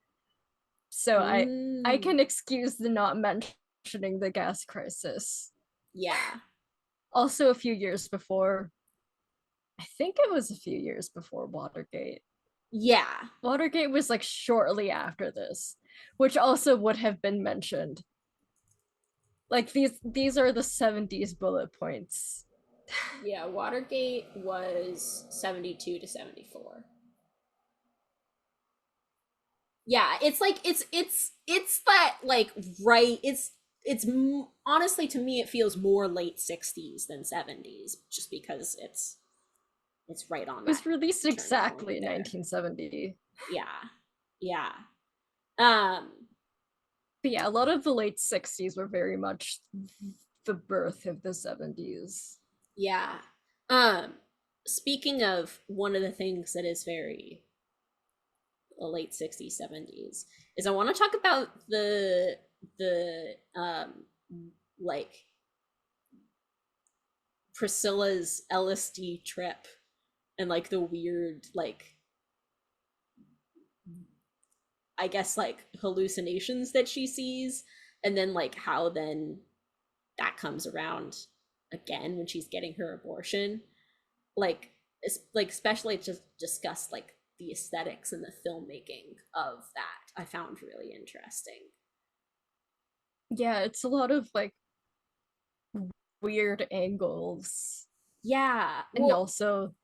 so I can excuse the not mentioning the gas crisis. Yeah. Also a few years before, I think it was a few years before Watergate. Yeah. Watergate was like shortly after this, which also would have been mentioned. Like these are the 70s bullet points. Yeah, Watergate was 72 to 74. Yeah, it's like it's that like right, it's honestly, to me, it feels more late 60s than 70s, just because it's right on It was that released turning exactly point in there. 1970. Yeah. um But yeah, a lot of the late 60s were very much the birth of the 70s. yeah. Speaking of, one of the things that is very late 60s 70s is, I want to talk about the like Priscilla's LSD trip, and like the weird, like, I guess, like, hallucinations that she sees, and then like how then that comes around again when she's getting her abortion. Like, it's like, especially just discussed, like, the aesthetics and the filmmaking of that, I found really interesting. Yeah, it's a lot of like weird angles, Yeah, and well, also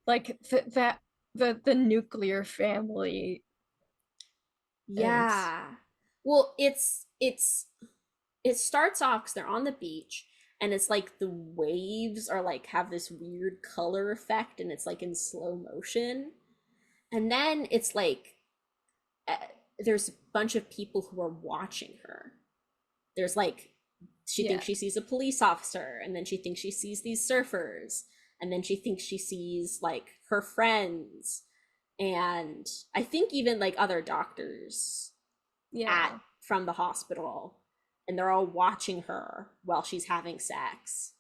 like the nuclear family. And yeah. Well, it starts off because they're on the beach, and it's like the waves are like, have this weird color effect, and it's like in slow motion. And then it's like, uh, there's a bunch of people who are watching her. There's like, she yeah, thinks she sees a police officer, and then she thinks she sees these surfers, and then she thinks she sees like her friends, and I think even like other doctors at yeah, from the hospital, and they're all watching her while she's having sex.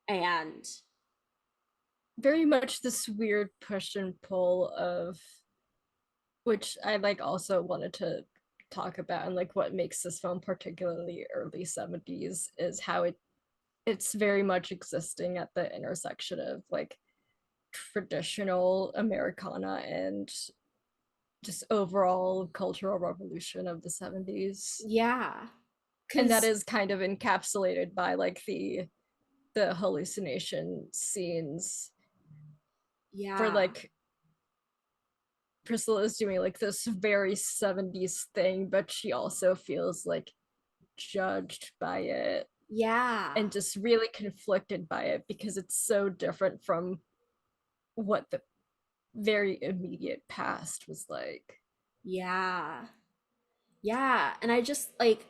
And very much this weird push and pull of, which I like also wanted to talk about, and like what makes this film particularly early 70s is how it's very much existing at the intersection of like traditional Americana and just overall cultural revolution of the 70s. yeah, And that because is kind of encapsulated by like the hallucination scenes, for yeah, like Priscilla is doing like this very 70s thing, but she also feels like judged by it yeah, and just really conflicted by it because it's so different from what the very immediate past was like. yeah, yeah. And I just like,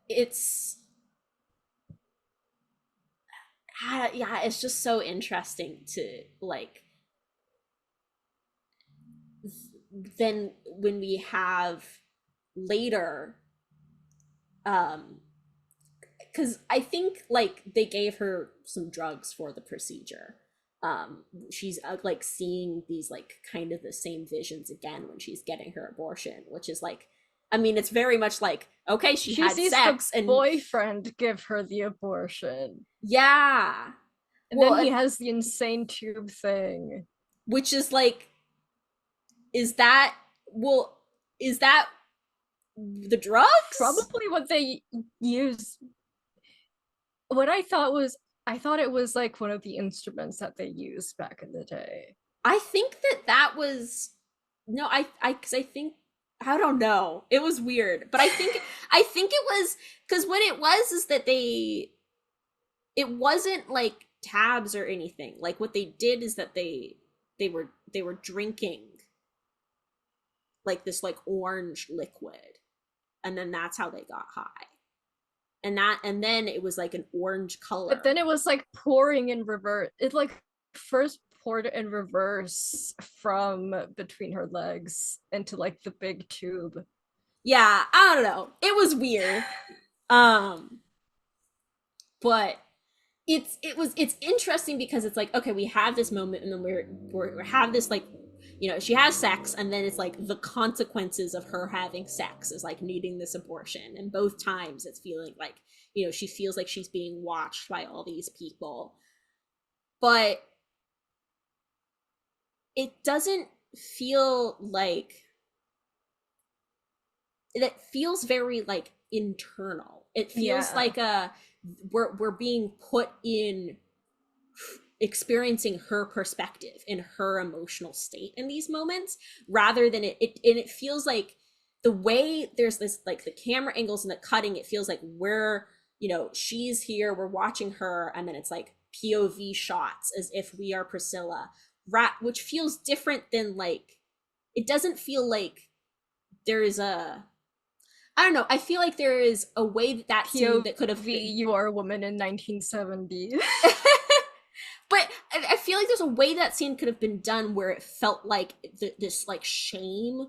it's yeah, it's just so interesting to like, then when we have later, um because I think like they gave her some drugs for the procedure. She's like seeing these like kind of the same visions again when she's getting her abortion, which is like, I mean, it's very much like, okay, she had sees sex the and boyfriend give her the abortion, yeah, and well, then he has the insane tube thing. which is like, is that, well, is that the drugs? Probably what they use. What I thought it was like one of the instruments that they used back in the day. I think that was, no, because I think, I don't know. It was weird, but I think it was because what it was is that it wasn't like tabs or anything. Like what they did is that they were drinking like this like orange liquid, and then that's how they got high. And then it was like an orange color. But then it was like pouring in reverse. It like first poured in reverse from between her legs into like the big tube. Yeah, I don't know. It was weird. Um but it's interesting because it's like, okay, we have this moment, and then we have this like, she has sex, and then it's like the consequences of her having sex is like needing this abortion, and both times it's feeling like, she feels like she's being watched by all these people, but it doesn't feel like, it feels very like internal. It feels like we're being put in experiencing her perspective in her emotional state in these moments, rather than it feels like the way there's this, like, the camera angles and the cutting, it feels like we're, she's here, we're watching her, and then it's like POV shots as if we are Priscilla, which feels different than, like, it doesn't feel like there is a, I don't know, I feel like there is a way that scene that could have been, you are a woman in 1970. But I feel like there's a way that scene could have been done where it felt like this, like, shame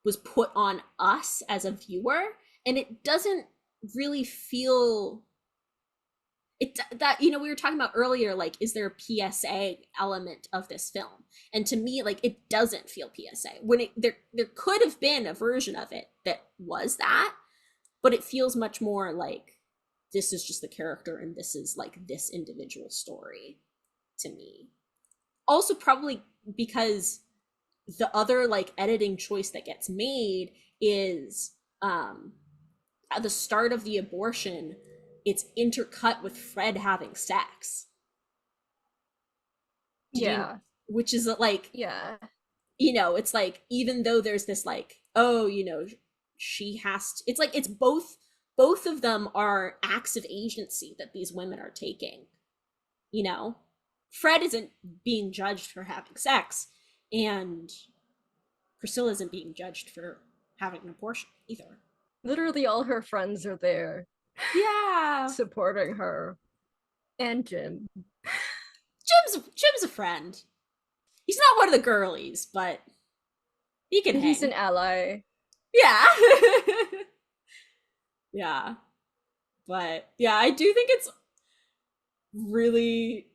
was put on us as a viewer, and it doesn't really feel it, that, we were talking about earlier, like, is there a PSA element of this film? And to me, like, it doesn't feel PSA. When there could have been a version of it that was that, but it feels much more like this is just the character and this is, like, this individual story to me. Also, probably because the other, like, editing choice that gets made is at the start of the abortion, it's intercut with Fred having sex. Which is like, it's like, even though there's this, like, oh, she has to, it's like, it's both of them are acts of agency that these women are taking. Fred isn't being judged for having sex, and Priscilla isn't being judged for having an abortion either. Literally all her friends are there. Yeah. Supporting her. And Jim. Jim's a friend. He's not one of the girlies, but he can hang. He's an ally. Yeah. Yeah. But yeah, I do think it's really,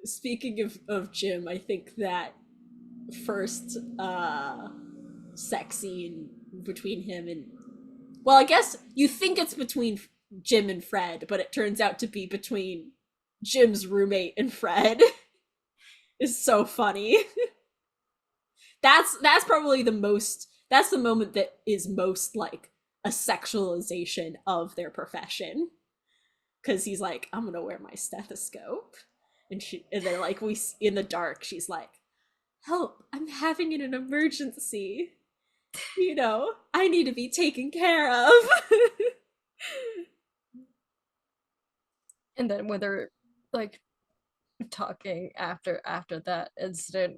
speaking of Jim, I think that first sex scene between him and, well, I guess you think it's between Jim and Fred, but it turns out to be between Jim's roommate and Fred. Is so funny. That's probably that's the moment that is most like a sexualization of their profession, because he's like, I'm gonna wear my stethoscope, and then, like, we in the dark, she's like, help, I'm having an emergency, I need to be taken care of. And then when they're, like, talking after that incident,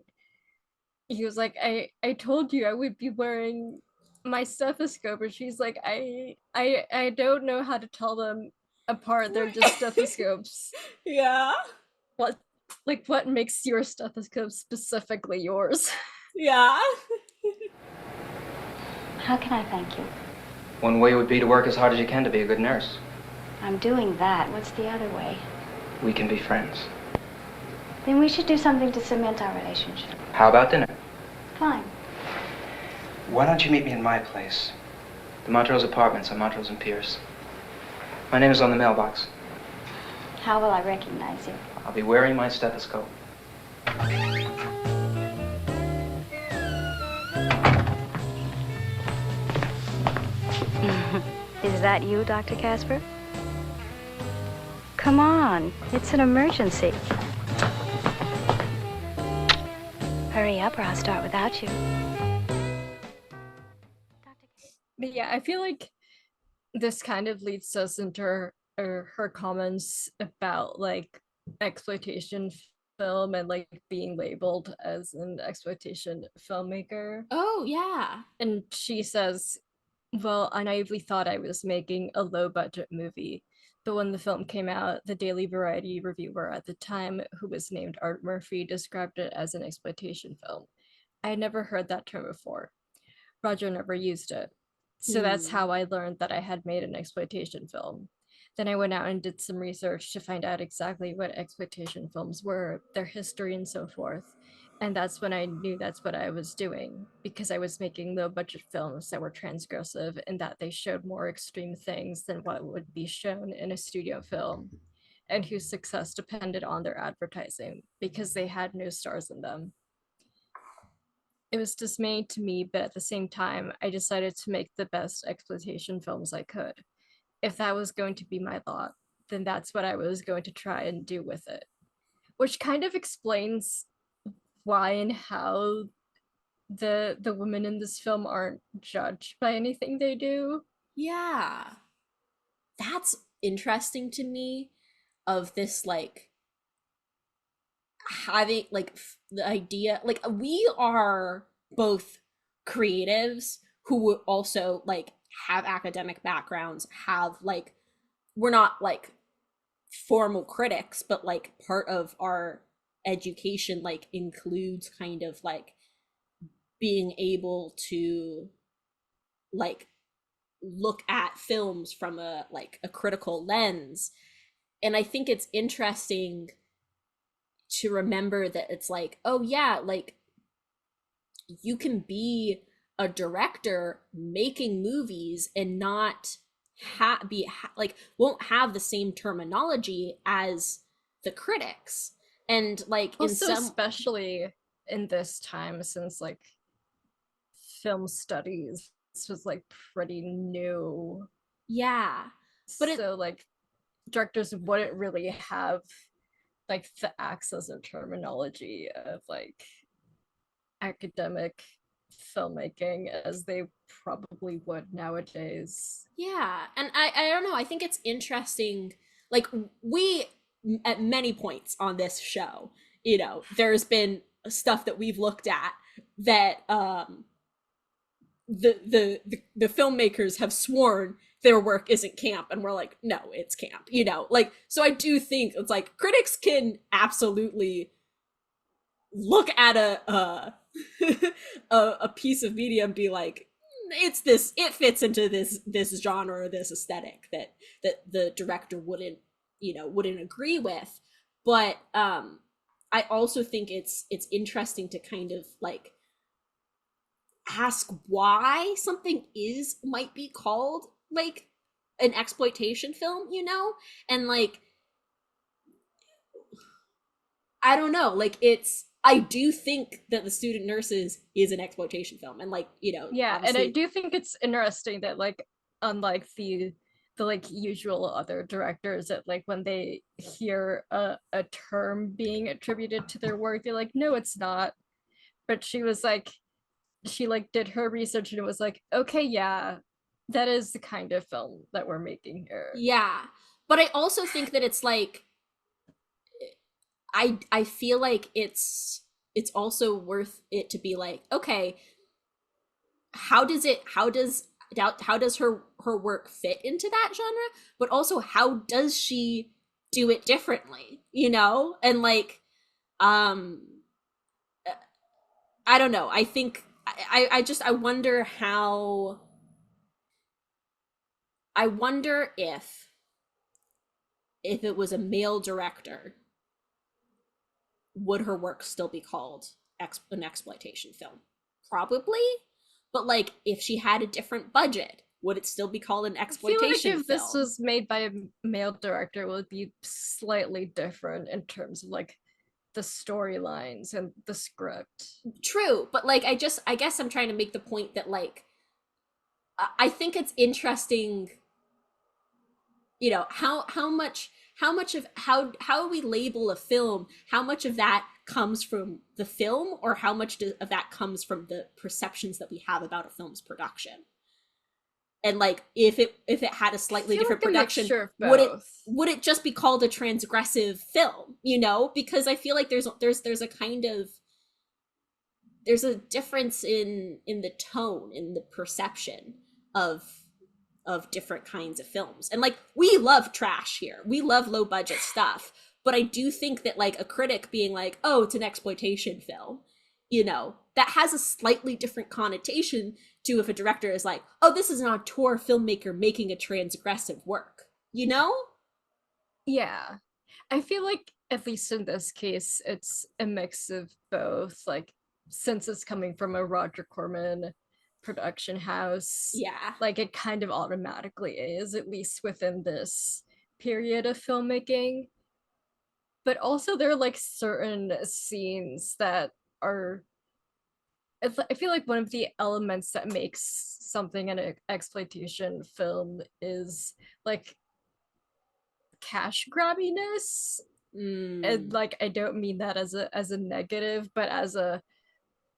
he was like, I told you I would be wearing my stethoscope, and she's like, I don't know how to tell them apart, they're just stethoscopes. Yeah. What makes your stethoscope specifically yours? Yeah. How can I thank you? One way would be to work as hard as you can to be a good nurse. I'm doing that. What's the other way? We can be friends. Then we should do something to cement our relationship. How about dinner? Fine. Why don't you meet me in my place? The Montrose Apartments on Montrose and Pierce. My name is on the mailbox. How will I recognize you? I'll be wearing my stethoscope. Is that you, Dr. Casper? Come on, it's an emergency. Hurry up or I'll start without you. But yeah, I feel like this kind of leads us into her comments about, like, exploitation film and, like, being labeled as an exploitation filmmaker. Oh, yeah. And she says, well, I naively thought I was making a low-budget movie, but when the film came out, the Daily Variety reviewer at the time, who was named Art Murphy, described it as an exploitation film. I had never heard that term before. Roger never used it. So that's how I learned that I had made an exploitation film. Then I went out and did some research to find out exactly what exploitation films were, their history, and so forth. And that's when I knew that's what I was doing, because I was making low-budget films that were transgressive in that they showed more extreme things than what would be shown in a studio film, and whose success depended on their advertising, because they had no stars in them. It was dismaying to me, but at the same time, I decided to make the best exploitation films I could. If that was going to be my lot, then that's what I was going to try and do with it. Which kind of explains why and how the women in this film aren't judged by anything they do. Yeah. That's interesting to me, of this like having like the idea, like we are both creatives who also like have academic backgrounds, have like, we're not like formal critics, but like part of our education like includes kind of like being able to like look at films from a like a critical lens. And I think it's interesting to remember that it's like, oh yeah, like you can be a director making movies and not like won't have the same terminology as the critics. And like in Also, some, especially in this time, since like film studies was like pretty new. yeah, but it, So like directors wouldn't really have like the access or terminology of like academic filmmaking as they probably would nowadays. yeah. And I don't know, I think it's interesting, like we, at many points on this show, you know, there's been stuff that we've looked at that the filmmakers have sworn their work isn't camp, and we're like, no, it's camp, you know. Like, so I do think it's like critics can absolutely look at a piece of media and be like, it's this, it fits into this genre or this aesthetic that the director wouldn't, you know, wouldn't agree with. But I also think it's interesting to kind of like ask why something might be called like an exploitation film, you know. And like, I don't know, like it's, I do think that The Student Nurses is an exploitation film, and like, you know, Yeah, and obviously, I do think it's interesting that like unlike the like usual other directors, that like when they hear a term being attributed to their work, they're like, no, it's not. But she was like, she like did her research and it was like, okay, yeah, that is the kind of film that we're making here. yeah. But I also think that it's like, I feel like it's also worth it to be like, okay, how does her work fit into that genre, but also how does she do it differently, you know? And like, um I don't know, I think I just, I wonder how, I wonder if it was a male director, would her work still be called an exploitation film? Probably. But like, if she had a different budget, would it still be called an I feel like exploitation if this film? was made by a male director, it would be slightly different in terms of like the storylines and the script. True, but like, I guess I'm trying to make the point that like, I think it's interesting, you know, how much of how we label a film, how much of that comes from the film, or how much of that comes from the perceptions that we have about a film's production. And like, if it had a slightly different like production, would it just be called a transgressive film, you know? Because I feel like there's a kind of, there's a difference in the tone, in the perception of different kinds of films. And like, we love trash here, we love low budget stuff, but I do think that like a critic being like, oh, it's an exploitation film, you know, that has a slightly different connotation to if a director is like, oh, this is an auteur filmmaker making a transgressive work, you know? Yeah. I feel like at least in this case, it's a mix of both. Like, since it's coming from a Roger Corman production house, Yeah. like it kind of automatically is, at least within this period of filmmaking. But also there are like certain scenes that are, I feel like one of the elements that makes something an exploitation film is like cash grabbiness. And like, I don't mean that as a negative, but as a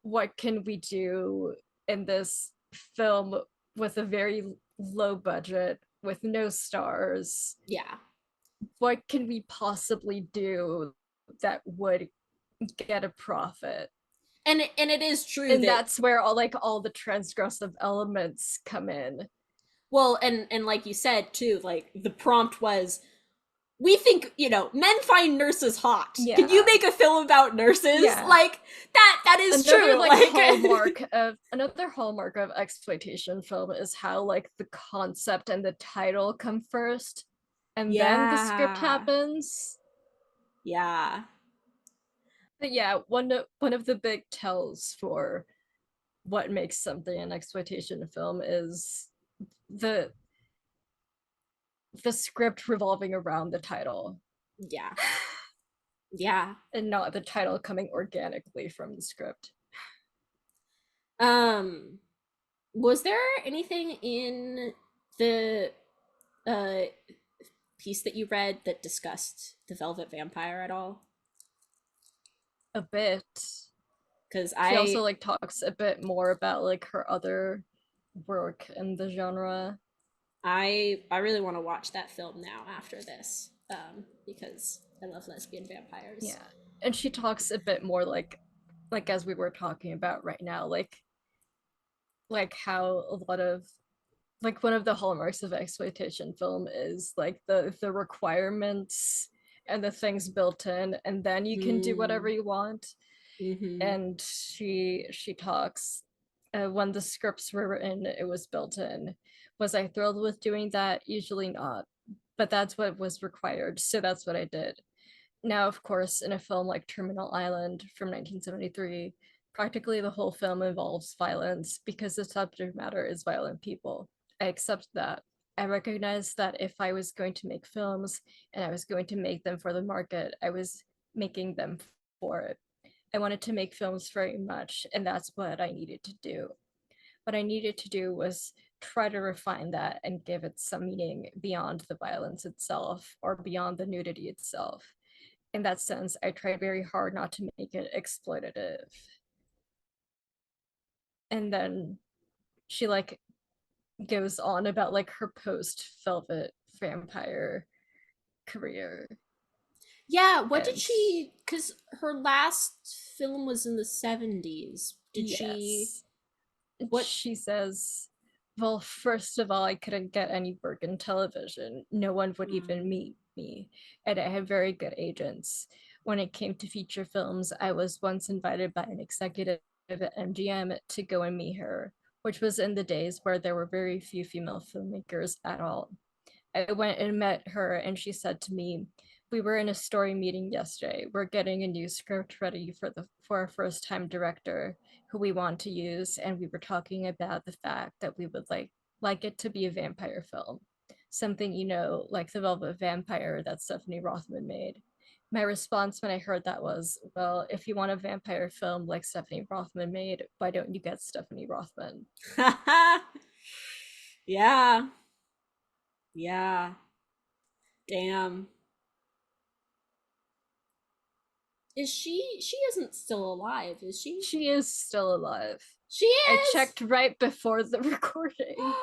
what can we do in this film with a very low budget, with no stars? Yeah. What can we possibly do that would get a profit? And it is true And that, that's where all the transgressive elements come in. well, and like you said too, like the prompt was, we think, men find nurses hot. Yeah. Can you make a film about nurses? Yeah. Like that is another, true. Another hallmark of exploitation film is how the concept and the title come first, and then the script happens. Yeah. But yeah, one of the big tells for what makes something an exploitation film is the script revolving around the title. Yeah. Yeah. And not the title coming organically from the script. Was there anything in the piece that you read that discussed the Velvet Vampire at all? A bit. Because she also talks a bit more about her other work in the genre. I really want to watch that film now after this, because I love lesbian vampires. Yeah, and she talks a bit more like as we were talking about right now, like how a lot of one of the hallmarks of exploitation film is the requirements and the things built in, and then you can do whatever you want. Mm-hmm. And she talks, when the scripts were written, it was built in. Was I thrilled with doing that? Usually not, but that's what was required, so that's what I did. Now, of course, in a film like Terminal Island from 1973, practically the whole film involves violence because the subject matter is violent people. I accept that. I recognize that if I was going to make films and I was going to make them for the market, I was making them for it. I wanted to make films very much, and that's what I needed to do. What I needed to do was try to refine that and give it some meaning beyond the violence itself or beyond the nudity itself. In that sense, I tried very hard not to make it exploitative. And then she goes on about her post-Velvet Vampire career. Yeah, what did she, because her last film was in the 70s. Did she, what she says, well, first of all, I couldn't get any work in television. No one would even meet me, and I had very good agents. When it came to feature films, I was once invited by an executive at MGM to go and meet her, which was in the days where there were very few female filmmakers at all. I went and met her, and she said to me, we were in a story meeting yesterday. We're getting a new script ready for our first time director who we want to use, and we were talking about the fact that we would like it to be a vampire film. Something, like the Velvet Vampire that Stephanie Rothman made. My response when I heard that was, well, if you want a vampire film like Stephanie Rothman made, why don't you get Stephanie Rothman? Yeah. Yeah. Damn. Is she isn't still alive, is she? She is still alive. She is? I checked right before the recording.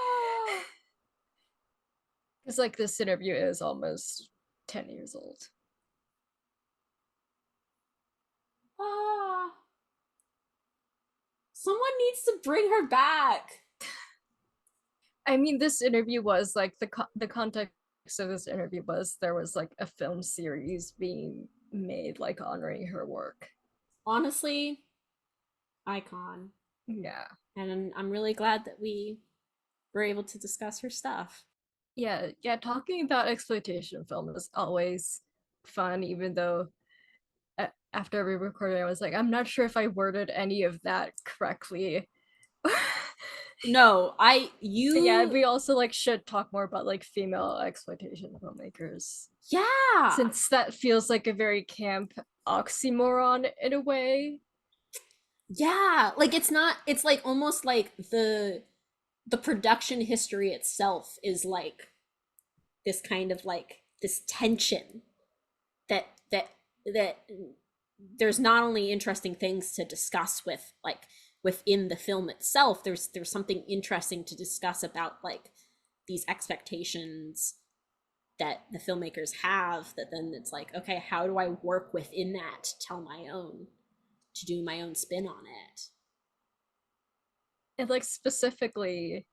Because this interview is almost 10 years old. Someone needs to bring her back. I mean, this interview was the context of this interview was there was a film series being made honoring her work. Honestly, icon. Yeah. And I'm really glad that we were able to discuss her stuff. Yeah, talking about exploitation film is always fun, even though after every recording I was like, I'm not sure if I worded any of that correctly. No, yeah, we also should talk more about female exploitation filmmakers. Yeah, since that feels like a very camp oxymoron in a way. Yeah, it's almost like the production history itself is this kind of this tension that there's not only interesting things to discuss with like within the film itself, there's something interesting to discuss about like these expectations that the filmmakers have, that then it's like, okay, how do I work within that to tell my own, to do my own spin on it? And like specifically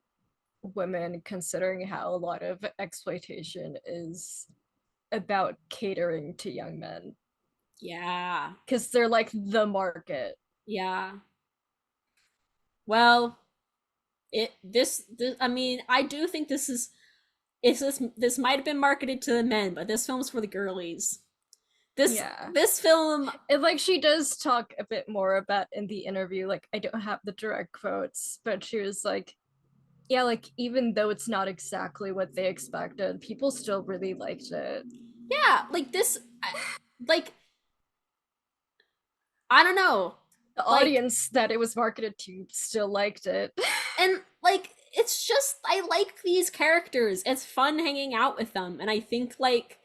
women, considering how a lot of exploitation is about catering to young men. Yeah. Because they're like the market. Yeah. Well, this I mean, I do think this might have been marketed to the men, but this film's for the girlies. This film, and like she does talk a bit more about in the interview, like I don't have the direct quotes, but she was like, yeah, like even though it's not exactly what they expected, people still really liked it. Yeah, like this, like I don't know, the audience that it was marketed to still liked it. And like it's just, I like these characters, it's fun hanging out with them, and I think like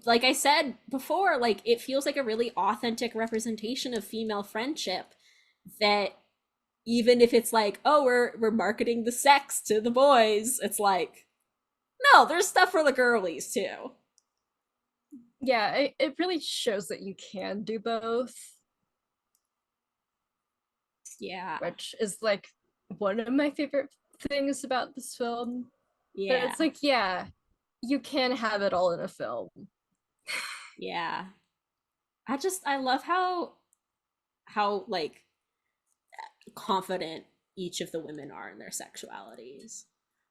I said before, like it feels like a really authentic representation of female friendship, that even if it's like, oh, we're marketing the sex to the boys, it's like, no, there's stuff for the girlies too. Yeah, it really shows that you can do both. Yeah. Which is like one of my favorite things about this film. Yeah. But it's like, yeah, you can have it all in a film. Yeah. I love how like confident each of the women are in their sexualities.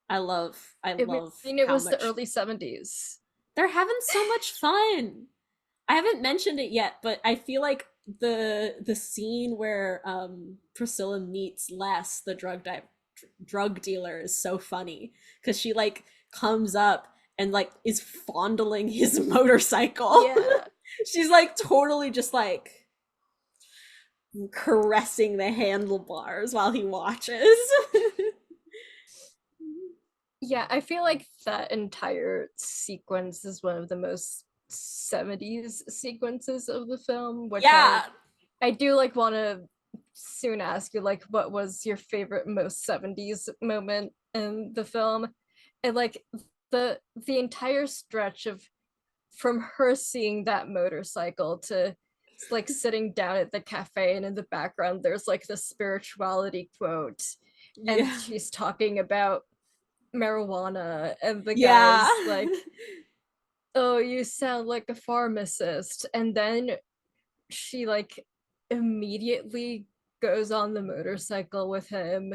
I mean, it was the early 70s. They're having so much fun. I haven't mentioned it yet, but I feel like the scene where Priscilla meets Les, the drug dealer, is so funny, because she like comes up and like is fondling his motorcycle. Yeah. She's like totally just like caressing the handlebars while he watches. Yeah, I feel like that entire sequence is one of the most 70s sequences of the film, which I do like want to soon ask you, like, what was your favorite most 70s moment in the film? And like the entire stretch of from her seeing that motorcycle to like sitting down at the cafe, and in the background there's like the spirituality quote, and she's talking about marijuana, and the guy's like, oh, you sound like a pharmacist, and then she like immediately goes on the motorcycle with him,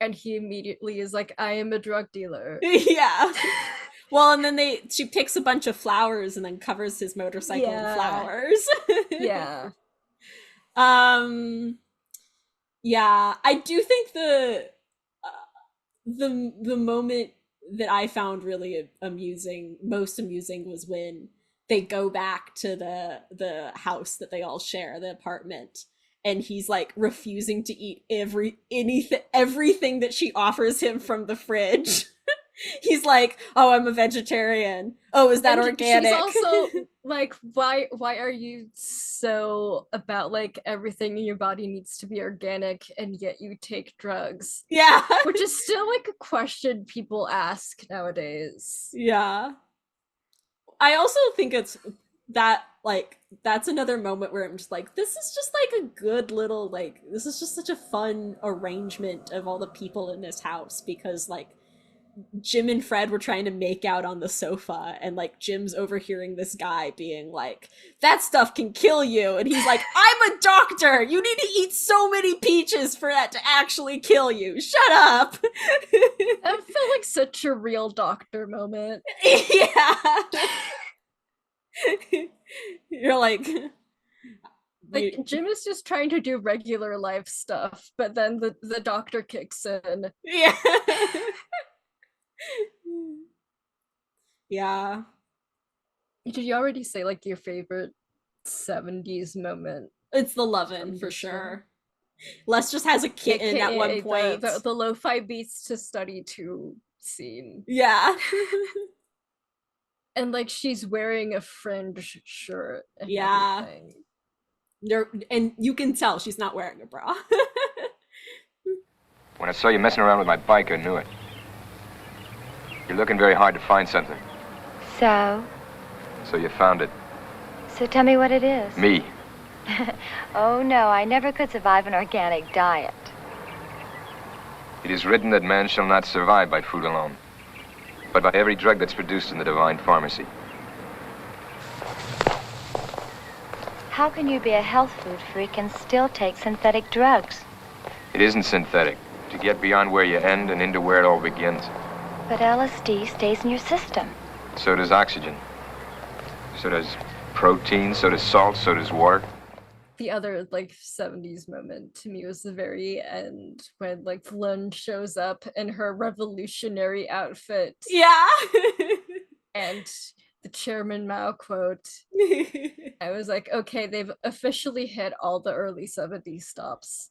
and he immediately is like, I am a drug dealer. Yeah. Well, and then she picks a bunch of flowers and then covers his motorcycle in flowers. Yeah. Yeah, I do think the moment that I found really most amusing, was when they go back to the house that they all share, the apartment, and he's like refusing to eat everything that she offers him from the fridge. He's like, oh, I'm a vegetarian. Oh, is that organic? She's also like, why are you so about like everything in your body needs to be organic, and yet you take drugs? Yeah. Which is still like a question people ask nowadays. Yeah. I also think it's that, like, that's another moment where I'm just like, this is just like a good little, like, this is just such a fun arrangement of all the people in this house, because like Jim and Fred were trying to make out on the sofa, and like Jim's overhearing this guy being like, that stuff can kill you, and he's like, I'm a doctor, you need to eat so many peaches for that to actually kill you, shut up. That felt like such a real doctor moment. Yeah. You're like Jim is just trying to do regular life stuff, but then the doctor kicks in. Yeah. Yeah. Did you already say like your favorite 70s moment? It's the lovin', for sure. Les just has a kitten at one point. The lo-fi beats to study to scene. Yeah. And like she's wearing a fringe shirt and Yeah. everything. And you can tell she's not wearing a bra. When I saw you messing around with my bike, I knew it. You're looking very hard to find something. So? So you found it. So tell me what it is. Me. Oh, no, I never could survive an organic diet. It is written that man shall not survive by food alone, but by every drug that's produced in the divine pharmacy. How can you be a health food freak and still take synthetic drugs? It isn't synthetic. To get beyond where you end and into where it all begins. But LSD stays in your system. So does oxygen. So does protein, so does salt, so does water. The other like 70s moment to me was the very end when like Lynn shows up in her revolutionary outfit. Yeah. And the Chairman Mao quote. I was like, okay, they've officially hit all the early 70s stops.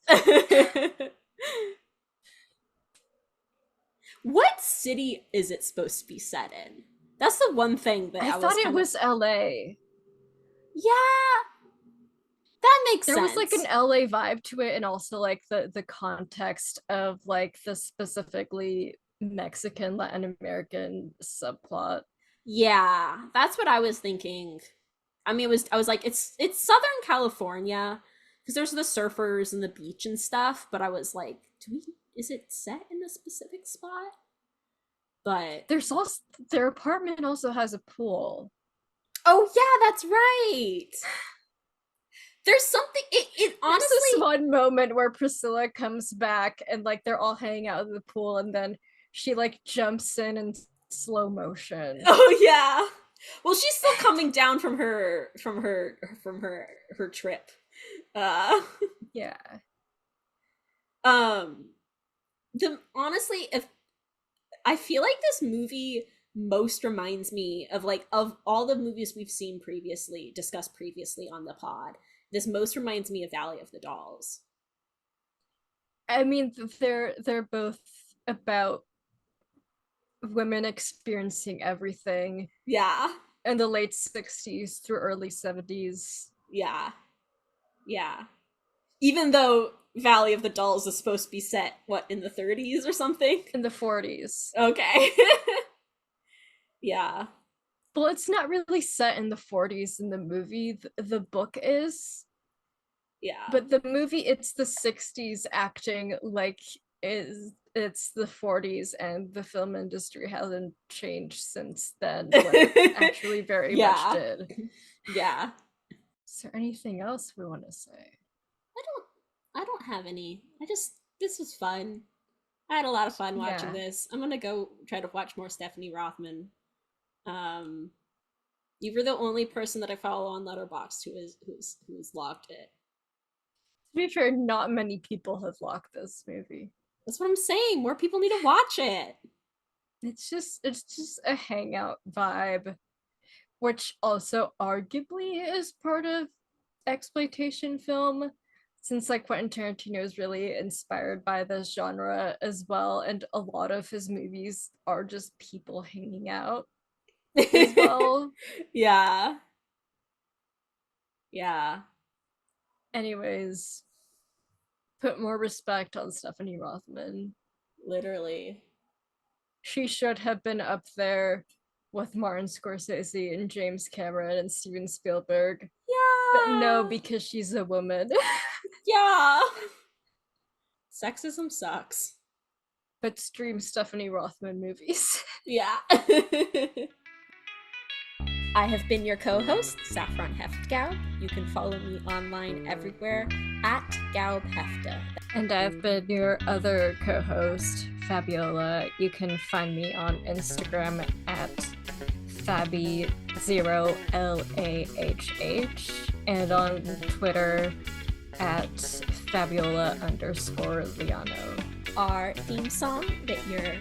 What city is it supposed to be set in? That's the one thing that I thought it was LA. Yeah. That makes sense. There was like an LA vibe to it, and also like the context of like the specifically Mexican Latin American subplot. Yeah, that's what I was thinking. I mean, I was like, it's Southern California because there's the surfers and the beach and stuff. But I was like, is it set in a specific spot? But there's also their apartment also has a pool. Oh yeah, that's right. There's something. It honestly. There's this one moment where Priscilla comes back and like they're all hanging out in the pool, and then she like jumps in slow motion. Oh yeah. Well, she's still coming down from her trip. Yeah. Honestly, if I feel like this movie most reminds me of all the movies we've seen previously, discussed previously on the pod, this most reminds me of Valley of the Dolls. I mean, they're both about women experiencing everything. Yeah. In the late 60s through early 70s. Yeah. Yeah. Even though Valley of the Dolls is supposed to be set, in the 30s or something? In the 40s. Okay. Yeah. Well, it's not really set in the 40s in the movie. The book is. Yeah. But the movie, it's the 60s acting like it's the 40s, and the film industry hasn't changed since then. Actually very much did. Yeah. Is there anything else we want to say? I don't have any. This was fun. I had a lot of fun watching this. I'm gonna go try to watch more Stephanie Rothman. You were the only person that I follow on Letterboxd who's logged it. To be fair, not many people have logged this movie. That's what I'm saying. More people need to watch it. It's just a hangout vibe, which also arguably is part of exploitation film, since like Quentin Tarantino is really inspired by this genre as well, and a lot of his movies are just people hanging out as well. Yeah. Anyways, put more respect on Stephanie Rothman. Literally. She should have been up there with Martin Scorsese and James Cameron and Steven Spielberg. Yeah. But no, because she's a woman. Yeah. Sexism sucks. But stream Stephanie Rothman movies. Yeah. I have been your co-host, Saffron Hefta-Gaub. You can follow me online everywhere at Gaub Hefta. And I've been your other co-host, Fabiola. You can find me on Instagram at Fabi0LAHH and on Twitter at Fabiola_Liano. Our theme song that you're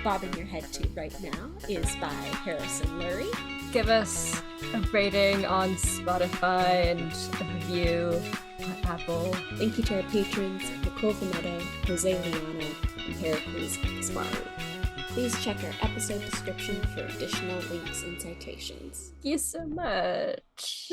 bobbing your head to right now is by Harrison Lurie. Give us a rating on Spotify and a review on Apple. Thank you to our patrons, Nicole Veneto, Jose Liano, and Pericles Sparrow. Please check our episode description for additional links and citations. Thank you so much.